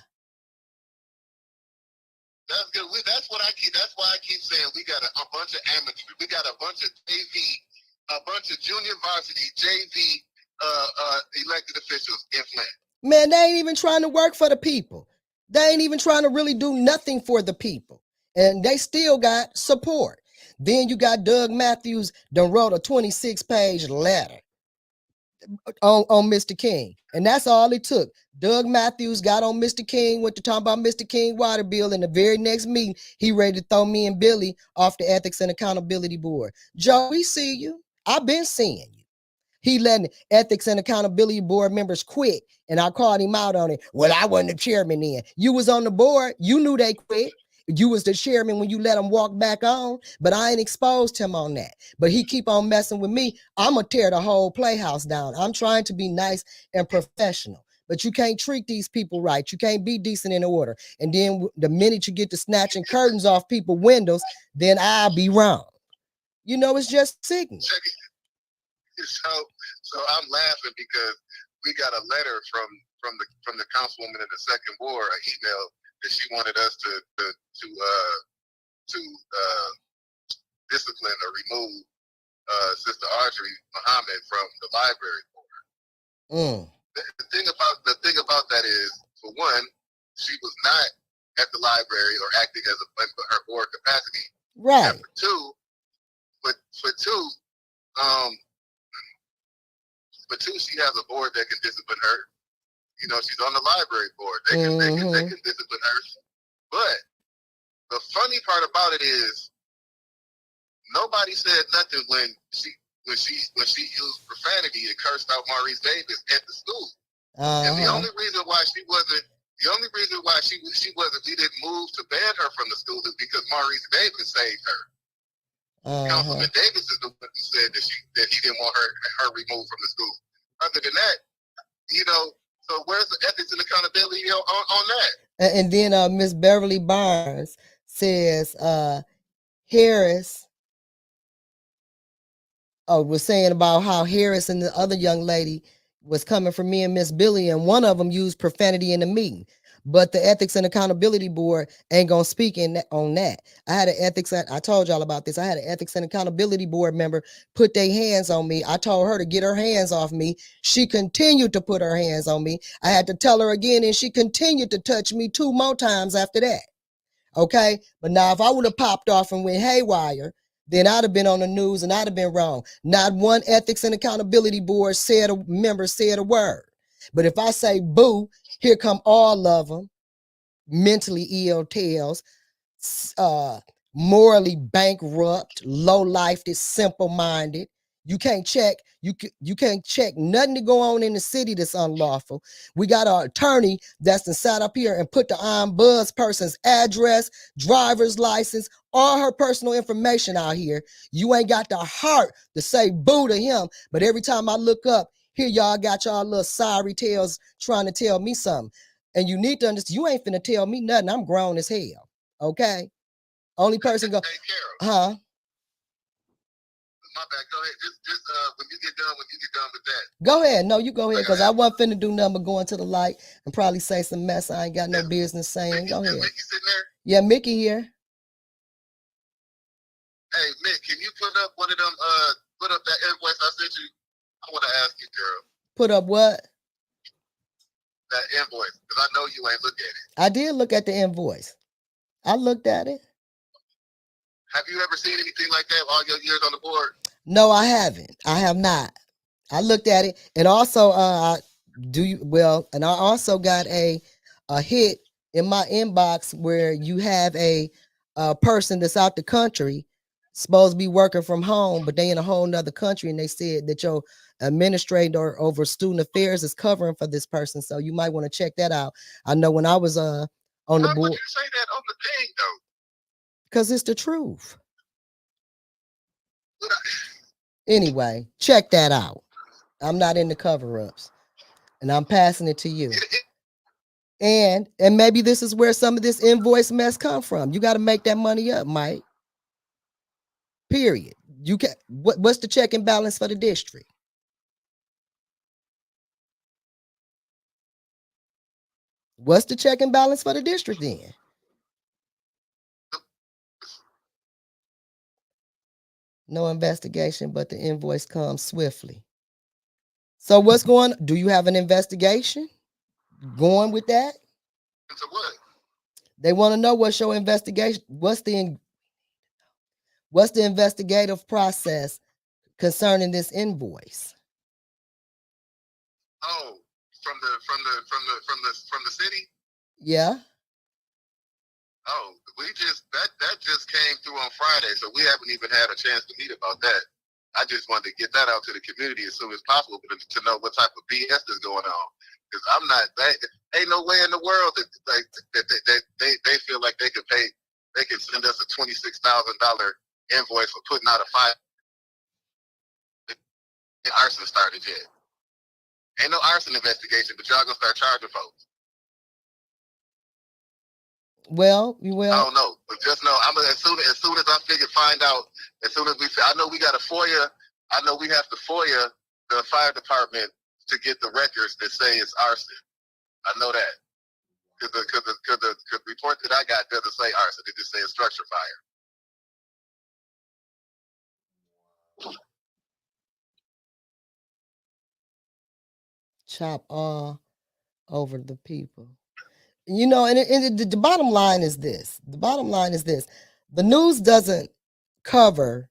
That's good. That's why I keep saying we got a bunch of amateurs. We got a bunch of JV, a bunch of junior varsity JV elected officials in Flint. Man, they ain't even trying to work for the people. They ain't even trying to really do nothing for the people. And they still got support. Then you got Doug Matthews done wrote a 26-page letter on Mr. King. And that's all it took. Doug Matthews got on Mr. King, went to talk about Mr. King water bill. In the very next meeting, he ready to throw me and Billy off the Ethics and Accountability Board. Joe, we see you. I've been seeing you. He letting Ethics and Accountability Board members quit, and I called him out on it. Well, I wasn't the chairman then. You was on the board. You knew they quit. You was the chairman when you let him walk back on, but I ain't exposed him on that. But he keep on messing with me. I'm going to tear the whole playhouse down. I'm trying to be nice and professional. but you can't treat these people right. You can't be decent in order. And then the minute you get to snatching curtains off people's windows, then I'll be wrong. You know, it's just sickening. So I'm laughing because we got a letter from the councilwoman in the second ward, an email that she wanted us to discipline or remove Sister Audrey Muhammad from the library board. The thing about that is, for one, she was not at the library or acting as her board capacity. Right. And for two, she has a board that can discipline her. You know, she's on the library board. They can discipline her. But the funny part about it is, nobody said nothing when she used profanity and cursed out Maurice Davis at the school. And the only reason why we didn't move to ban her from the school is because Maurice Davis saved her. Councilman Davis is the one who said that he didn't want her removed from the school. Other than that, you know, so where's the ethics and accountability on that? And then Miss Beverly Barnes says Harris was saying about how Harris and the other young lady was coming for me and Miss Billy, and one of them used profanity in the meeting. But the Ethics and Accountability Board ain't gonna speak on that. I told y'all about this. I had an Ethics and Accountability Board member put their hands on me. I told her to get her hands off me. She continued to put her hands on me. I had to tell her again, and she continued to touch me 2 more times after that. Okay, but now if I would have popped off and went haywire, then I'd have been on the news and I'd have been wrong. Not one Ethics and Accountability Board member said a word. But if I say boo, here come all of them, mentally ill tales, morally bankrupt, low-lifed, simple-minded. You can't check nothing to go on in the city that's unlawful. We got an attorney that's sat up here and put the buzz person's address, driver's license, all her personal information out here. You ain't got the heart to say boo to him, but every time I look up, here y'all got y'all little sorry tales trying to tell me something. And you need to understand, you ain't finna tell me nothing. I'm grown as hell. Okay? Only person go, huh? My bad. Go ahead. Just when you get done with that. Go ahead. No, you go ahead, because I wasn't finna do nothing but go into the light and probably say some mess I ain't got no business saying. Go ahead. Mickey sitting there? Yeah, Mickey here. Hey, Mick, can you put up one of them? Put up that invoice I sent you. I want to ask you, girl. Put up what? That invoice, because I know you ain't looked at it. I did look at the invoice. I looked at it. Have you ever seen anything like that all your years on the board? No, I haven't. I have not. I looked at it, and also and I also got a hit in my inbox where you have a person that's out the country, supposed to be working from home, but they in a whole nother country, and they said that your administrator over student affairs is covering for this person. So you might want to check that out. I know when I was on the board. Why would you say that on the thing though? Because it's the truth. Anyway, check that out. I'm not in the cover-ups, and I'm passing it to you. And maybe this is where some of this invoice mess come from. You got to make that money up, Mike. Period. You can. What's the check and balance for the district? What's the check and balance for the district then? No investigation, but the invoice comes swiftly. So what's going on? Do you have an investigation going with that? So what? They want to know what's your investigation. What's the investigative process concerning this invoice? Oh, from the city? Yeah. Oh, that just came through on Friday, so we haven't even had a chance to meet about that. I just wanted to get that out to the community as soon as possible to know what type of BS is going on. Because I'm not, ain't no way in the world that they feel like they can send us a $26,000 invoice for putting out a fire. The arson started yet. Ain't no arson investigation, but y'all gonna start charging folks. I don't know, but just know I'm as soon as I find out, as soon as I know we got a FOIA. I know we have to FOIA the fire department to get the records that say it's arson. I know that because the report that I got doesn't say arson; it just says structure fire. Chop all over the people. You know, and the bottom line is this. The bottom line is this. The news doesn't cover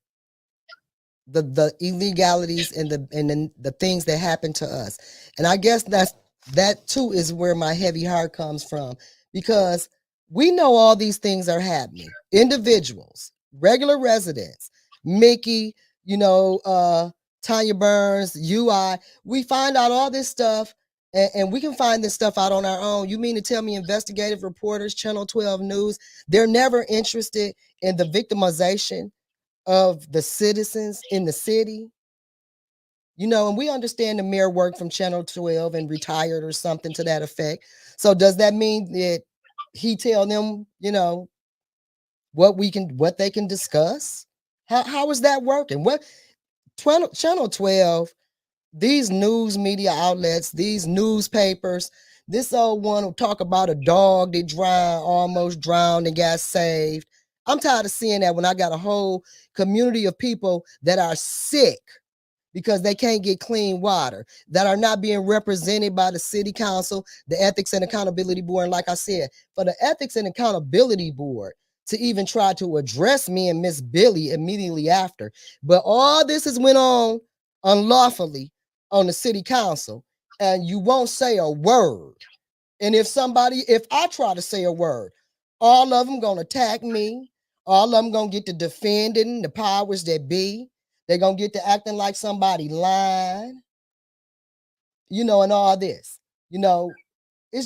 the illegalities and the things that happen to us. And I guess that too is where my heavy heart comes from, because we know all these things are happening. Individuals, regular residents, Mickey, you know, Tanya Burns, UI, we find out all this stuff, and we can find this stuff out on our own. You mean to tell me investigative reporters, Channel 12 News, they're never interested in the victimization of the citizens in the city? You know, and we understand the mayor worked from Channel 12 and retired or something to that effect. So does that mean that he tell them, you know, what they can discuss? How is that working? What Channel 12, these news media outlets, these newspapers, this old one will talk about a dog that almost drowned and got saved. I'm tired of seeing that when I got a whole community of people that are sick because they can't get clean water, that are not being represented by the city council, the Ethics and Accountability Board. And like I said, for the Ethics and Accountability Board to even try to address me and Miss Billy immediately after. But all this has went on unlawfully on the city council, and you won't say a word. And if I try to say a word, all of them gonna attack me. All of them gonna get to defending the powers that be. They're gonna get to acting like somebody lying, you know, and all this. You know, I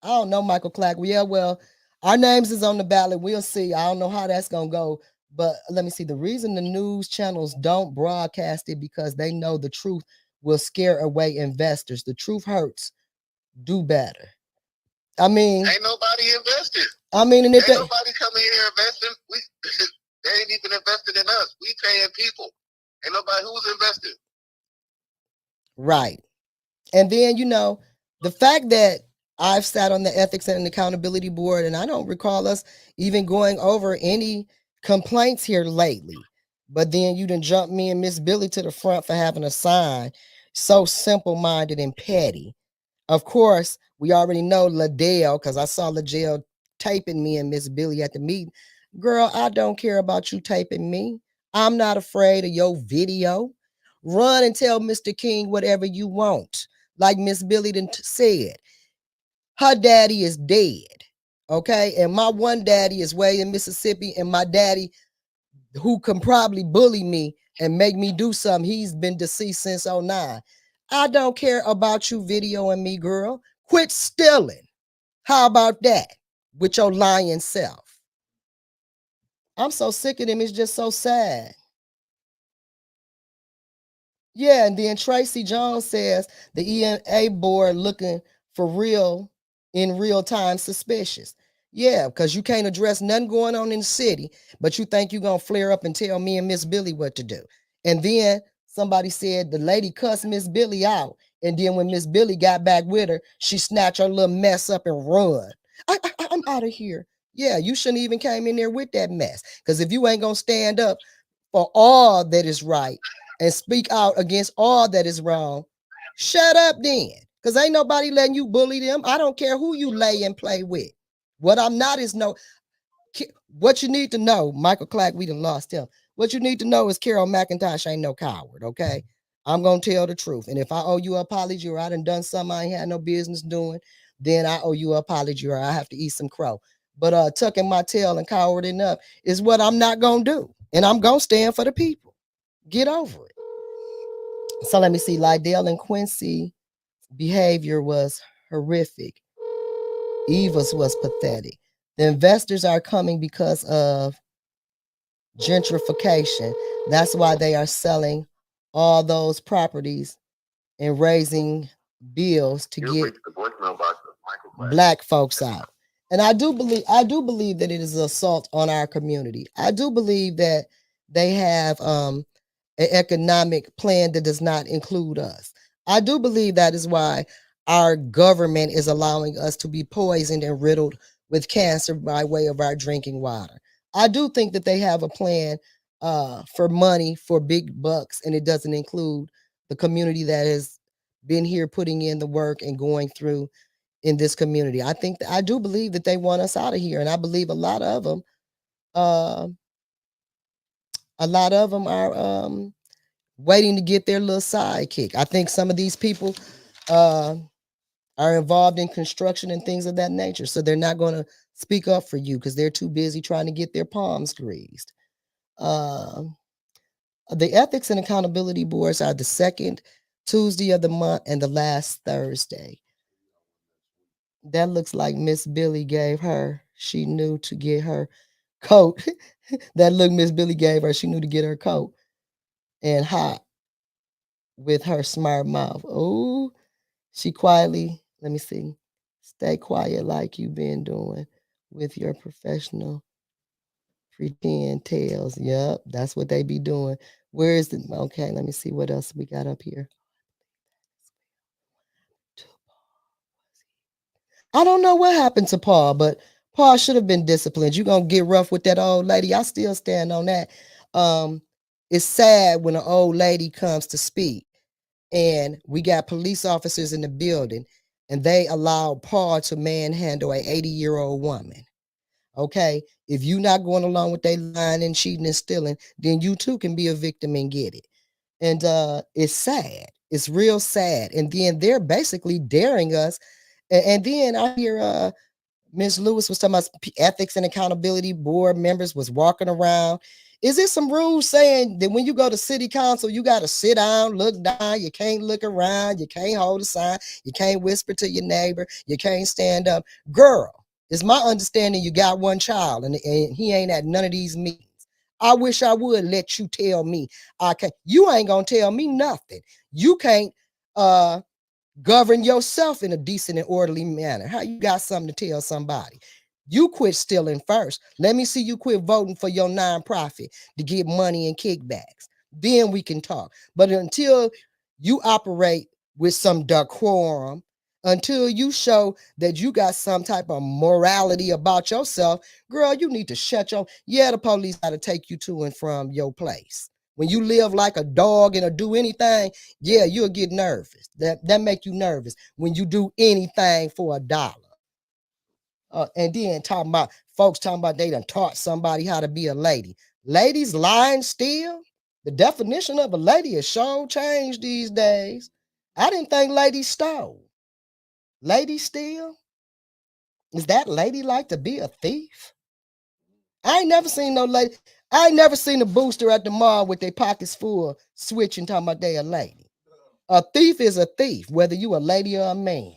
don't know, Michael Clack. Yeah, well, our names is on the ballot. We'll see. I don't know how that's gonna go. But let me see. The reason the news channels don't broadcast it because they know the truth will scare away investors. The truth hurts. Do better. I mean, ain't nobody invested. And if ain't nobody coming here investing. They ain't even invested in us. We paying people. Ain't nobody who's invested. Right. And then, you know, the fact that I've sat on the Ethics and Accountability Board, and I don't recall us even going over any complaints here lately. But then you done jumped me and Miss Billy to the front for having a sign so simple-minded and petty. Of course, we already know Ladell, because I saw Ladell taping me and Miss Billy at the meeting. Girl, I don't care about you taping me. I'm not afraid of your video. Run and tell Mr. King whatever you want. Like Miss Billy done said, her daddy is dead. Okay. And my one daddy is way in Mississippi, and my daddy, who can probably bully me and make me do something, he's been deceased since 09. I don't care about you videoing me, girl. Quit stealing. How about that with your lying self? I'm so sick of them. It's just so sad. Yeah, and then Tracy Jones says the ENA board looking for real time suspicious. Yeah, because you can't address nothing going on in the city, but you think you're going to flare up and tell me and Miss Billy what to do. And then somebody said the lady cussed Miss Billy out. And then when Miss Billy got back with her, she snatched her little mess up and run. I'm out of here. Yeah, you shouldn't even came in there with that mess. Because if you ain't going to stand up for all that is right and speak out against all that is wrong, shut up then. Because ain't nobody letting you bully them. I don't care who you lay and play with. What I'm not is what you need to know, Michael Clack, we done lost him. What you need to know is Carol McIntosh ain't no coward, okay? I'm going to tell the truth. And if I owe you an apology or I done something I ain't had no business doing, then I owe you an apology or I have to eat some crow. But tucking my tail and cowarding up is what I'm not going to do. And I'm going to stand for the people. Get over it. So let me see. Lydell and Quincy behavior was horrific. Eva's was pathetic. The investors are coming because of gentrification. That's why they are selling all those properties and raising bills to You've get reached the voicemail box of Michael Clack. black folks out. And I do believe that it is an assault on our community. I do believe that they have an economic plan that does not include us. I do believe that is why our government is allowing us to be poisoned and riddled with cancer by way of our drinking water. I do think that they have a plan for money for big bucks, and it doesn't include the community that has been here putting in the work and going through in this community. I do believe that they want us out of here, and I believe uh, a lot of them are waiting to get their little sidekick. I think some of these people uh, are involved in construction and things of that nature, so they're not going to speak up for you because they're too busy trying to get their palms greased. Uh, the ethics and accountability boards are the second Tuesday of the month and the last Thursday. That looks like Miss Billy gave her. She knew to get her coat. That look Miss Billy gave her. She knew to get her coat and hot with her smart mouth. Oh, she quietly, let me see, stay quiet like you been doing with your professional pretend tales. Yep, that's what they be doing. Where is the, okay, let me see what else we got up here. I don't know what happened to Paul, but Paul should have been disciplined. You gonna get rough with that old lady? I still stand on that. Um, it's sad when an old lady comes to speak, and we got police officers in the building, and they allow Paul to manhandle a 80-year-old woman. Okay, if you not going along with they lying and cheating and stealing, then you too can be a victim and get it. And it's sad. It's real sad. And then they're basically daring us. And then I hear Ms. Lewis was talking about ethics and accountability board members was walking around. Is there some rules saying that when you go to city council, you got to sit down, look down, you can't look around, you can't hold a sign, you can't whisper to your neighbor, you can't stand up? Girl, it's my understanding you got one child and he ain't at none of these meetings. I wish I would let you tell me. I can't. You ain't gonna tell me nothing. You can't uh govern yourself in a decent and orderly manner. How you got something to tell somebody? You quit stealing first. Let me see you quit voting for your nonprofit to get money and kickbacks. Then we can talk. But until you operate with some decorum, until you show that you got some type of morality about yourself, girl, you need to shut your. Yeah, the police got to take you to and from your place. When you live like a dog and do anything, yeah, you'll get nervous. That make you nervous when you do anything for a dollar. And then talking about they done taught somebody how to be a lady. Ladies lying still. The definition of a lady has sure changed these days. I didn't think ladies stole. Lady steal? Is that lady like to be a thief? I ain't never seen no lady. I ain't never seen a booster at the mall with their pockets full switching talking about they a lady. A thief is a thief, whether you a lady or a man.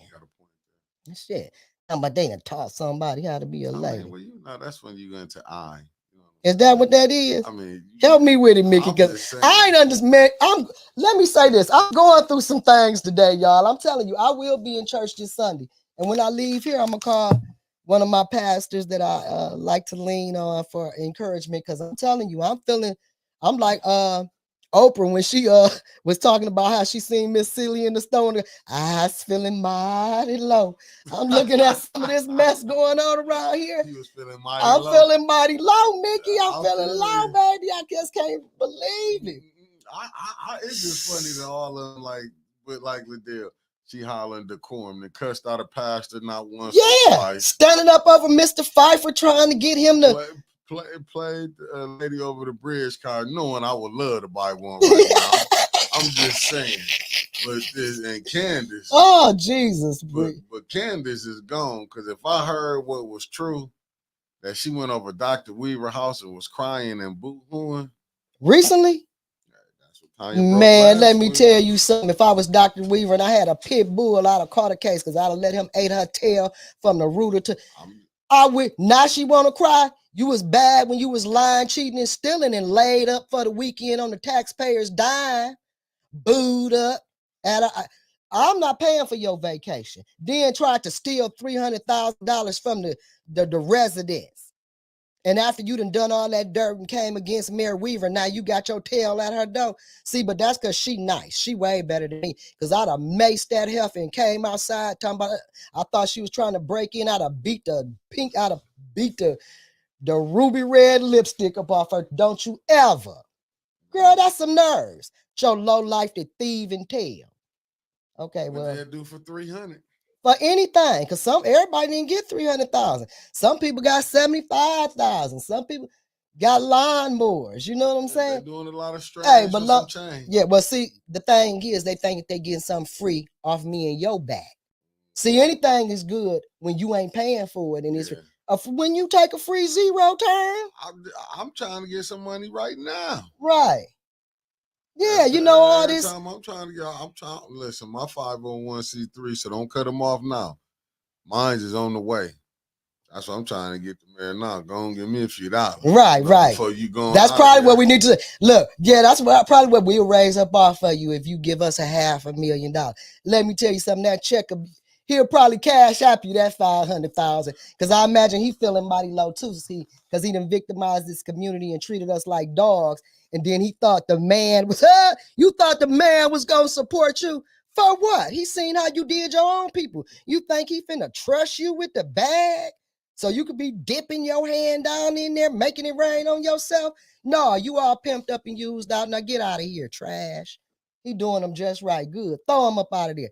Shit. Talking about they done taught somebody how to be a lady. Well, that's when you go into I. Is that what that is? I mean, help me with it, Mickey, because I ain't understand. Let me say this. I'm going through some things today, y'all. I'm telling you, I will be in church this Sunday. And when I leave here, I'm gonna call one of my pastors that I like to lean on for encouragement. Because I'm telling you, I'm like Oprah when she was talking about how she seen Miss Celia in the store. I was feeling mighty low. I'm looking at some of this mess going on around here. You was feeling I'm low. feeling mighty low, Mickey. I'm feeling low, baby. I just can't believe it. It's just funny that all of them like Liddell. She hollering decorum and cussed out a pastor not once. Yeah, standing up over Mr. Pfeiffer trying to get him to played a lady over the bridge car, knowing I would love to buy one right now. I'm just saying. But this and Candace. Oh Jesus! But Candace is gone because if I heard what was true, that she went over Dr. Weaver's house and was crying and boo-hooing recently. Man, let me tell you something. If I was Dr. Weaver and I had a pit bull, I'd have caught a case because I'd have let him ate her tail from the rooter to. I would. Now she want to cry. You was bad when you was lying, cheating, and stealing, and laid up for the weekend on the taxpayers' dime, booed up. And I'm not paying for your vacation. Then tried to steal $300,000 from the residents. And after you done all that dirt and came against Mayor Weaver, now you got your tail at her door. See, but that's because she nice. She way better than me. Because I'd have maced that heifer and came outside talking about, I thought she was trying to break in. I'd have beat the pink, I'd have beat the ruby red lipstick up off her. Don't you ever. Girl, that's some nerves. Your low life to thieve and tell. Okay, What well. they do for 300? For anything, because everybody didn't get 300,000. Some people got 75,000. Some people got lawnmowers. You know what I'm saying? They're doing a lot of Hey, strange but for some change. yeah, but see, the thing is, they think they getting something free off me and your back. See, anything is good when you ain't paying for it, and it's when you take a free zero turn. I'm trying to get some money right now. Right. Yeah, you know all this. I'm trying to get. Listen, my 501c3, so don't cut them off now. Mine is on the way. That's what I'm trying to get the mayor now. Go and give me a few dollars. Right. Before you go. That's probably what we need to look. Yeah, that's probably what we'll raise up off of you if you give us $500,000. Let me tell you something. That check, he'll probably cash out you that 500,000 because I imagine he feeling mighty low too. See, because he done victimized this community and treated us like dogs. And then he thought the man was, you thought the man was going to support you for what? He seen how you did your own people. You think he finna trust you with the bag so you could be dipping your hand down in there, making it rain on yourself? No, you all pimped up and used out. Now get out of here, trash. He doing them just right. Good. Throw him up out of there.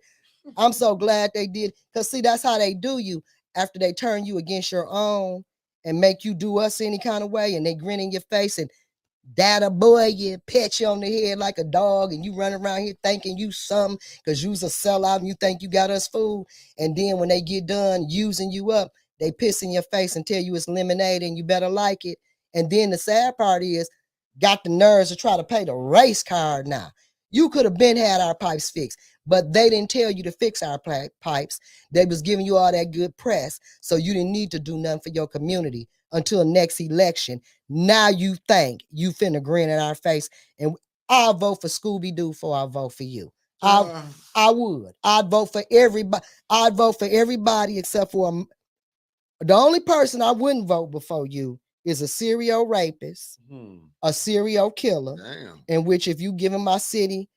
I'm so glad they did. Because see, that's how they do you after they turn you against your own and make you do us any kind of way. And they grin in your face and that a boy, you pet you on the head like a dog, and you run around here thinking you something because you's a sellout and you think you got us fooled. And then when they get done using you up, they piss in your face and tell you it's lemonade and you better like it. And then the sad part is, got the nerves to try to pay the race card now. You could have been had our pipes fixed, but they didn't tell you to fix our pipes. They was giving you all that good press, so you didn't need to do nothing for your community until next election. Now you think you finna grin in our face, and I'll vote for Scooby-Doo before I vote for you. I would. I'd vote for everybody. I'd vote for everybody except for the only person I wouldn't vote before you is a serial rapist, a serial killer. Damn. In which if you give him my city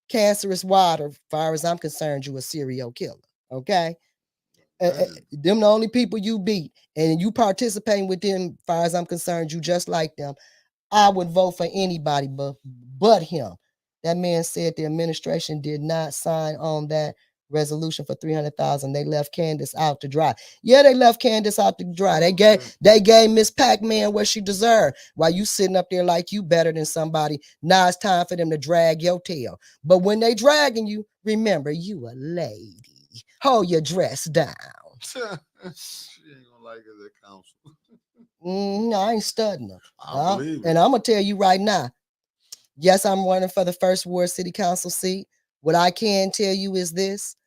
cancerous water, as far as I'm concerned, you a serial killer. Okay? Them the only people you beat, and you participating with them, as far as I'm concerned, you just like them. I would vote for anybody but him. That man said the administration did not sign on that resolution for 300,000. They left Candace out to dry. Yeah, they left Candace out to dry. They gave Miss Pac-Man what she deserved. While you sitting up there like you better than somebody, now it's time for them to drag your tail. But when they dragging you, remember you a lady. Hold your dress down. She ain't gonna like it at council. No, I ain't studying them. I believe it. And I'm gonna tell you right now. Yes, I'm running for the first ward city council seat. What I can tell you is this: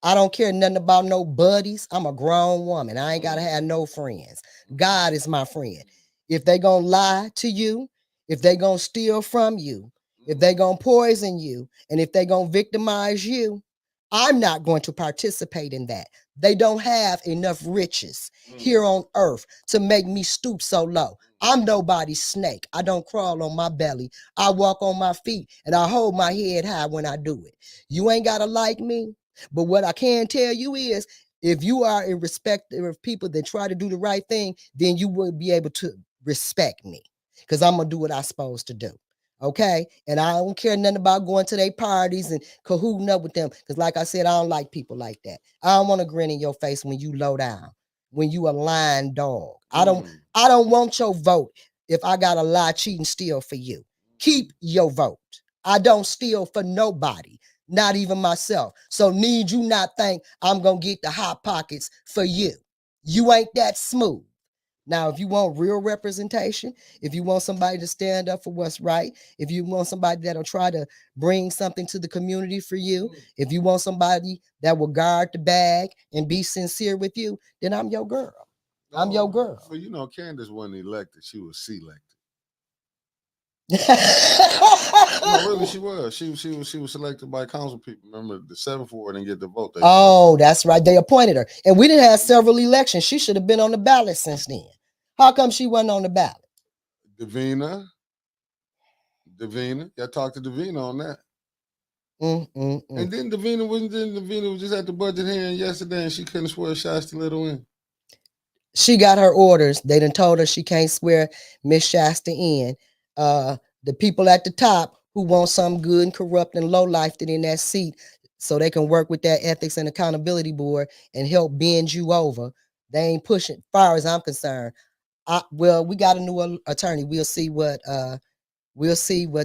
I don't care nothing about no buddies. I'm a grown woman. I ain't gotta have no friends. God is my friend. If they gonna lie to you, if they gonna steal from you, if they gonna poison you, and if they gonna victimize you, I'm not going to participate in that. They don't have enough riches here on earth to make me stoop so low. I'm nobody's snake. I don't crawl on my belly. I walk on my feet and I hold my head high when I do it. You ain't gotta like me, but what I can tell you is, if you are in respect of people that try to do the right thing, then you will be able to respect me, because I'm gonna do what I'm supposed to do. Okay, and I don't care nothing about going to their parties and cahooting up with them, because like I said, I don't like people like that. I don't want to grin in your face when you low down, when you a lying dog. I don't want your vote if I gotta lie, cheat, and steal for you. Keep your vote. I don't steal for nobody, not even myself. So need you not think I'm gonna get the hot pockets for you. You ain't that smooth. Now, if you want real representation, if you want somebody to stand up for what's right, if you want somebody that'll try to bring something to the community for you, if you want somebody that will guard the bag and be sincere with you, then I'm your girl. I'm your girl. Well, Candace wasn't elected. She was selected. No, really, she was. She was selected by council people. Remember, the 7th ward didn't get the vote. They Oh, that's right. They appointed her. And we didn't have several elections. She should have been on the ballot since then. How come she wasn't on the ballot? Davina. Y'all talked to Davina on that. And then Davina was just at the budget hearing yesterday and she couldn't swear shots to let her in. She got her orders. They done told her she can't swear Miss Shasta in. The people at the top who want something good and corrupt and low lifed in that seat so they can work with that ethics and accountability board and help bend you over. They ain't pushing, far as I'm concerned. Well, we got a new attorney. We'll see what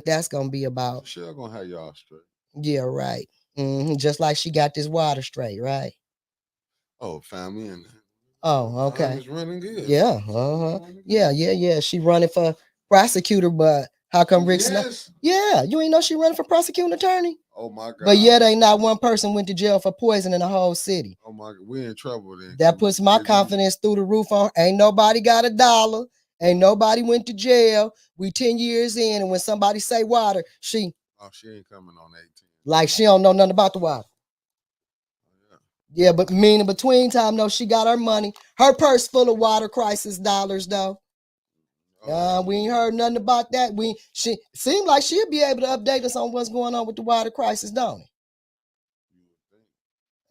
that's gonna be about. Sure, gonna have y'all straight. Yeah, right. Just like she got this water straight, right? Oh, family and oh, okay. It's running good. Yeah, yeah. She running for prosecutor, but how come Rick's not? Yeah, you ain't know she running for prosecuting attorney. Oh my God. But yet ain't not one person went to jail for poisoning the whole city. Oh my God, we in trouble then. That puts my confidence through the roof on. Ain't nobody got $1. Ain't nobody went to jail. We 10 years in, and when somebody say water, she ain't coming on 18. Like she don't know nothing about the water. Yeah, but meaning between time, though, she got her money. Her purse full of water crisis dollars, though. We ain't heard nothing about that. She seemed like she'll be able to update us on what's going on with the water crisis, don't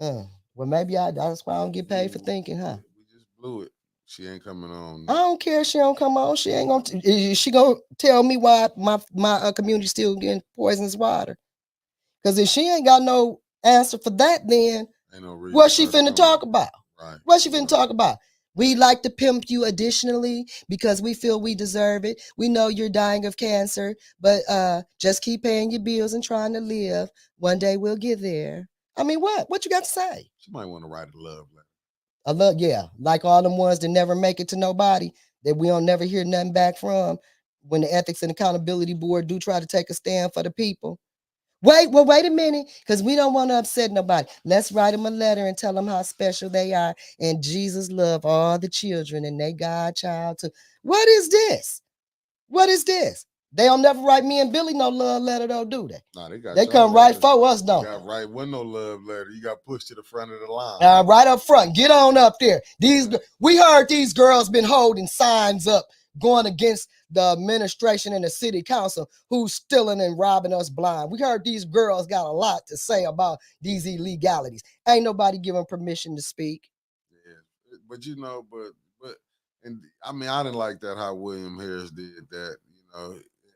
it? Well, maybe that's why I don't get paid for thinking, huh? We just blew it. She ain't coming on. I don't care if she don't come on. She ain't gonna. She gonna tell me why my community still getting poisonous water. Because if she ain't got no answer for that, then what she finna talk about? Right. What she finna talk about? We like to pimp you additionally because we feel we deserve it. We know you're dying of cancer, but just keep paying your bills and trying to live. One day we'll get there. I mean, what you got to say? She might want to write a love letter. Yeah, like all them ones that never make it to nobody, that we don't never hear nothing back from. When the Ethics and Accountability Board do try to take a stand for the people. Wait a minute, because we don't want to upset nobody. Let's write them a letter and tell them how special they are, and Jesus love all the children, and they Godchild too. What is this? What is this? They don't never write me and Billy no love letter, though, do they? Nah, they got. They come right for us, don't? You got right with no love letter. You got pushed to the front of the line. Right up front. Get on up there. We heard these girls been holding signs up, going against the administration and the city council who's stealing and robbing us blind. We heard these girls got a lot to say about these illegalities. Ain't nobody giving permission to speak. Yeah, but and I mean, I didn't like that how William Harris did that.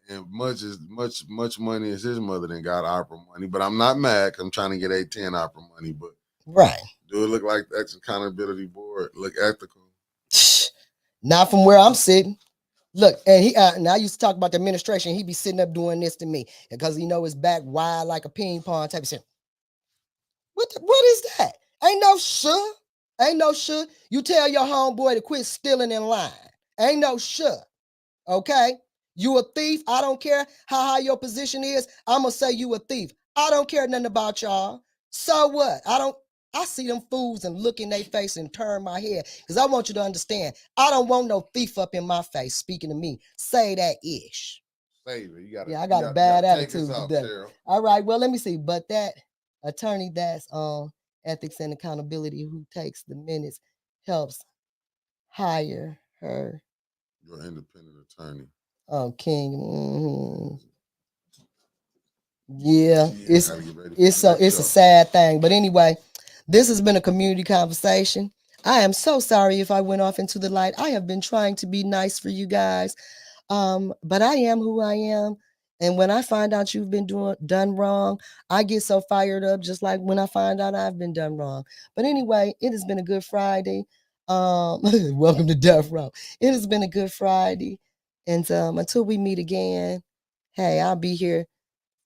And much money as his mother done got opera money. But I'm not mad. I'm trying to get 810 opera money. But right, do it look like that's accountability board? Look ethical? Not from where I'm sitting. Look, and he now I used to talk about the administration. He be sitting up doing this to me because his back wide like a ping pong type of shit. What is that? Ain't no sure. Ain't no sure. You tell your homeboy to quit stealing in line. Ain't no sure. Okay? You a thief. I don't care how high your position is. I'm gonna say you a thief. I don't care nothing about y'all. So what? I see them fools and look in their face and turn my head because I want you to understand. I don't want no thief up in my face speaking to me. Say that ish. Say it. I got a bad attitude today. All right. Well, let me see. But that attorney that's on ethics and accountability who takes the minutes helps hire her. Your independent attorney. Oh, King. Mm-hmm. Yeah, it's a sad thing. But anyway, this has been a community conversation. I am so sorry if I went off into the light. I have been trying to be nice for you guys. But I am who I am. And when I find out you've been done wrong, I get so fired up, just like when I find out I've been done wrong. But anyway, it has been a good Friday. Welcome to Death Row. It has been a good Friday. And until we meet again, hey, I'll be here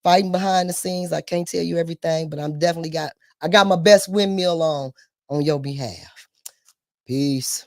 fighting behind the scenes. I can't tell you everything, but I got my best windmill on your behalf. Peace.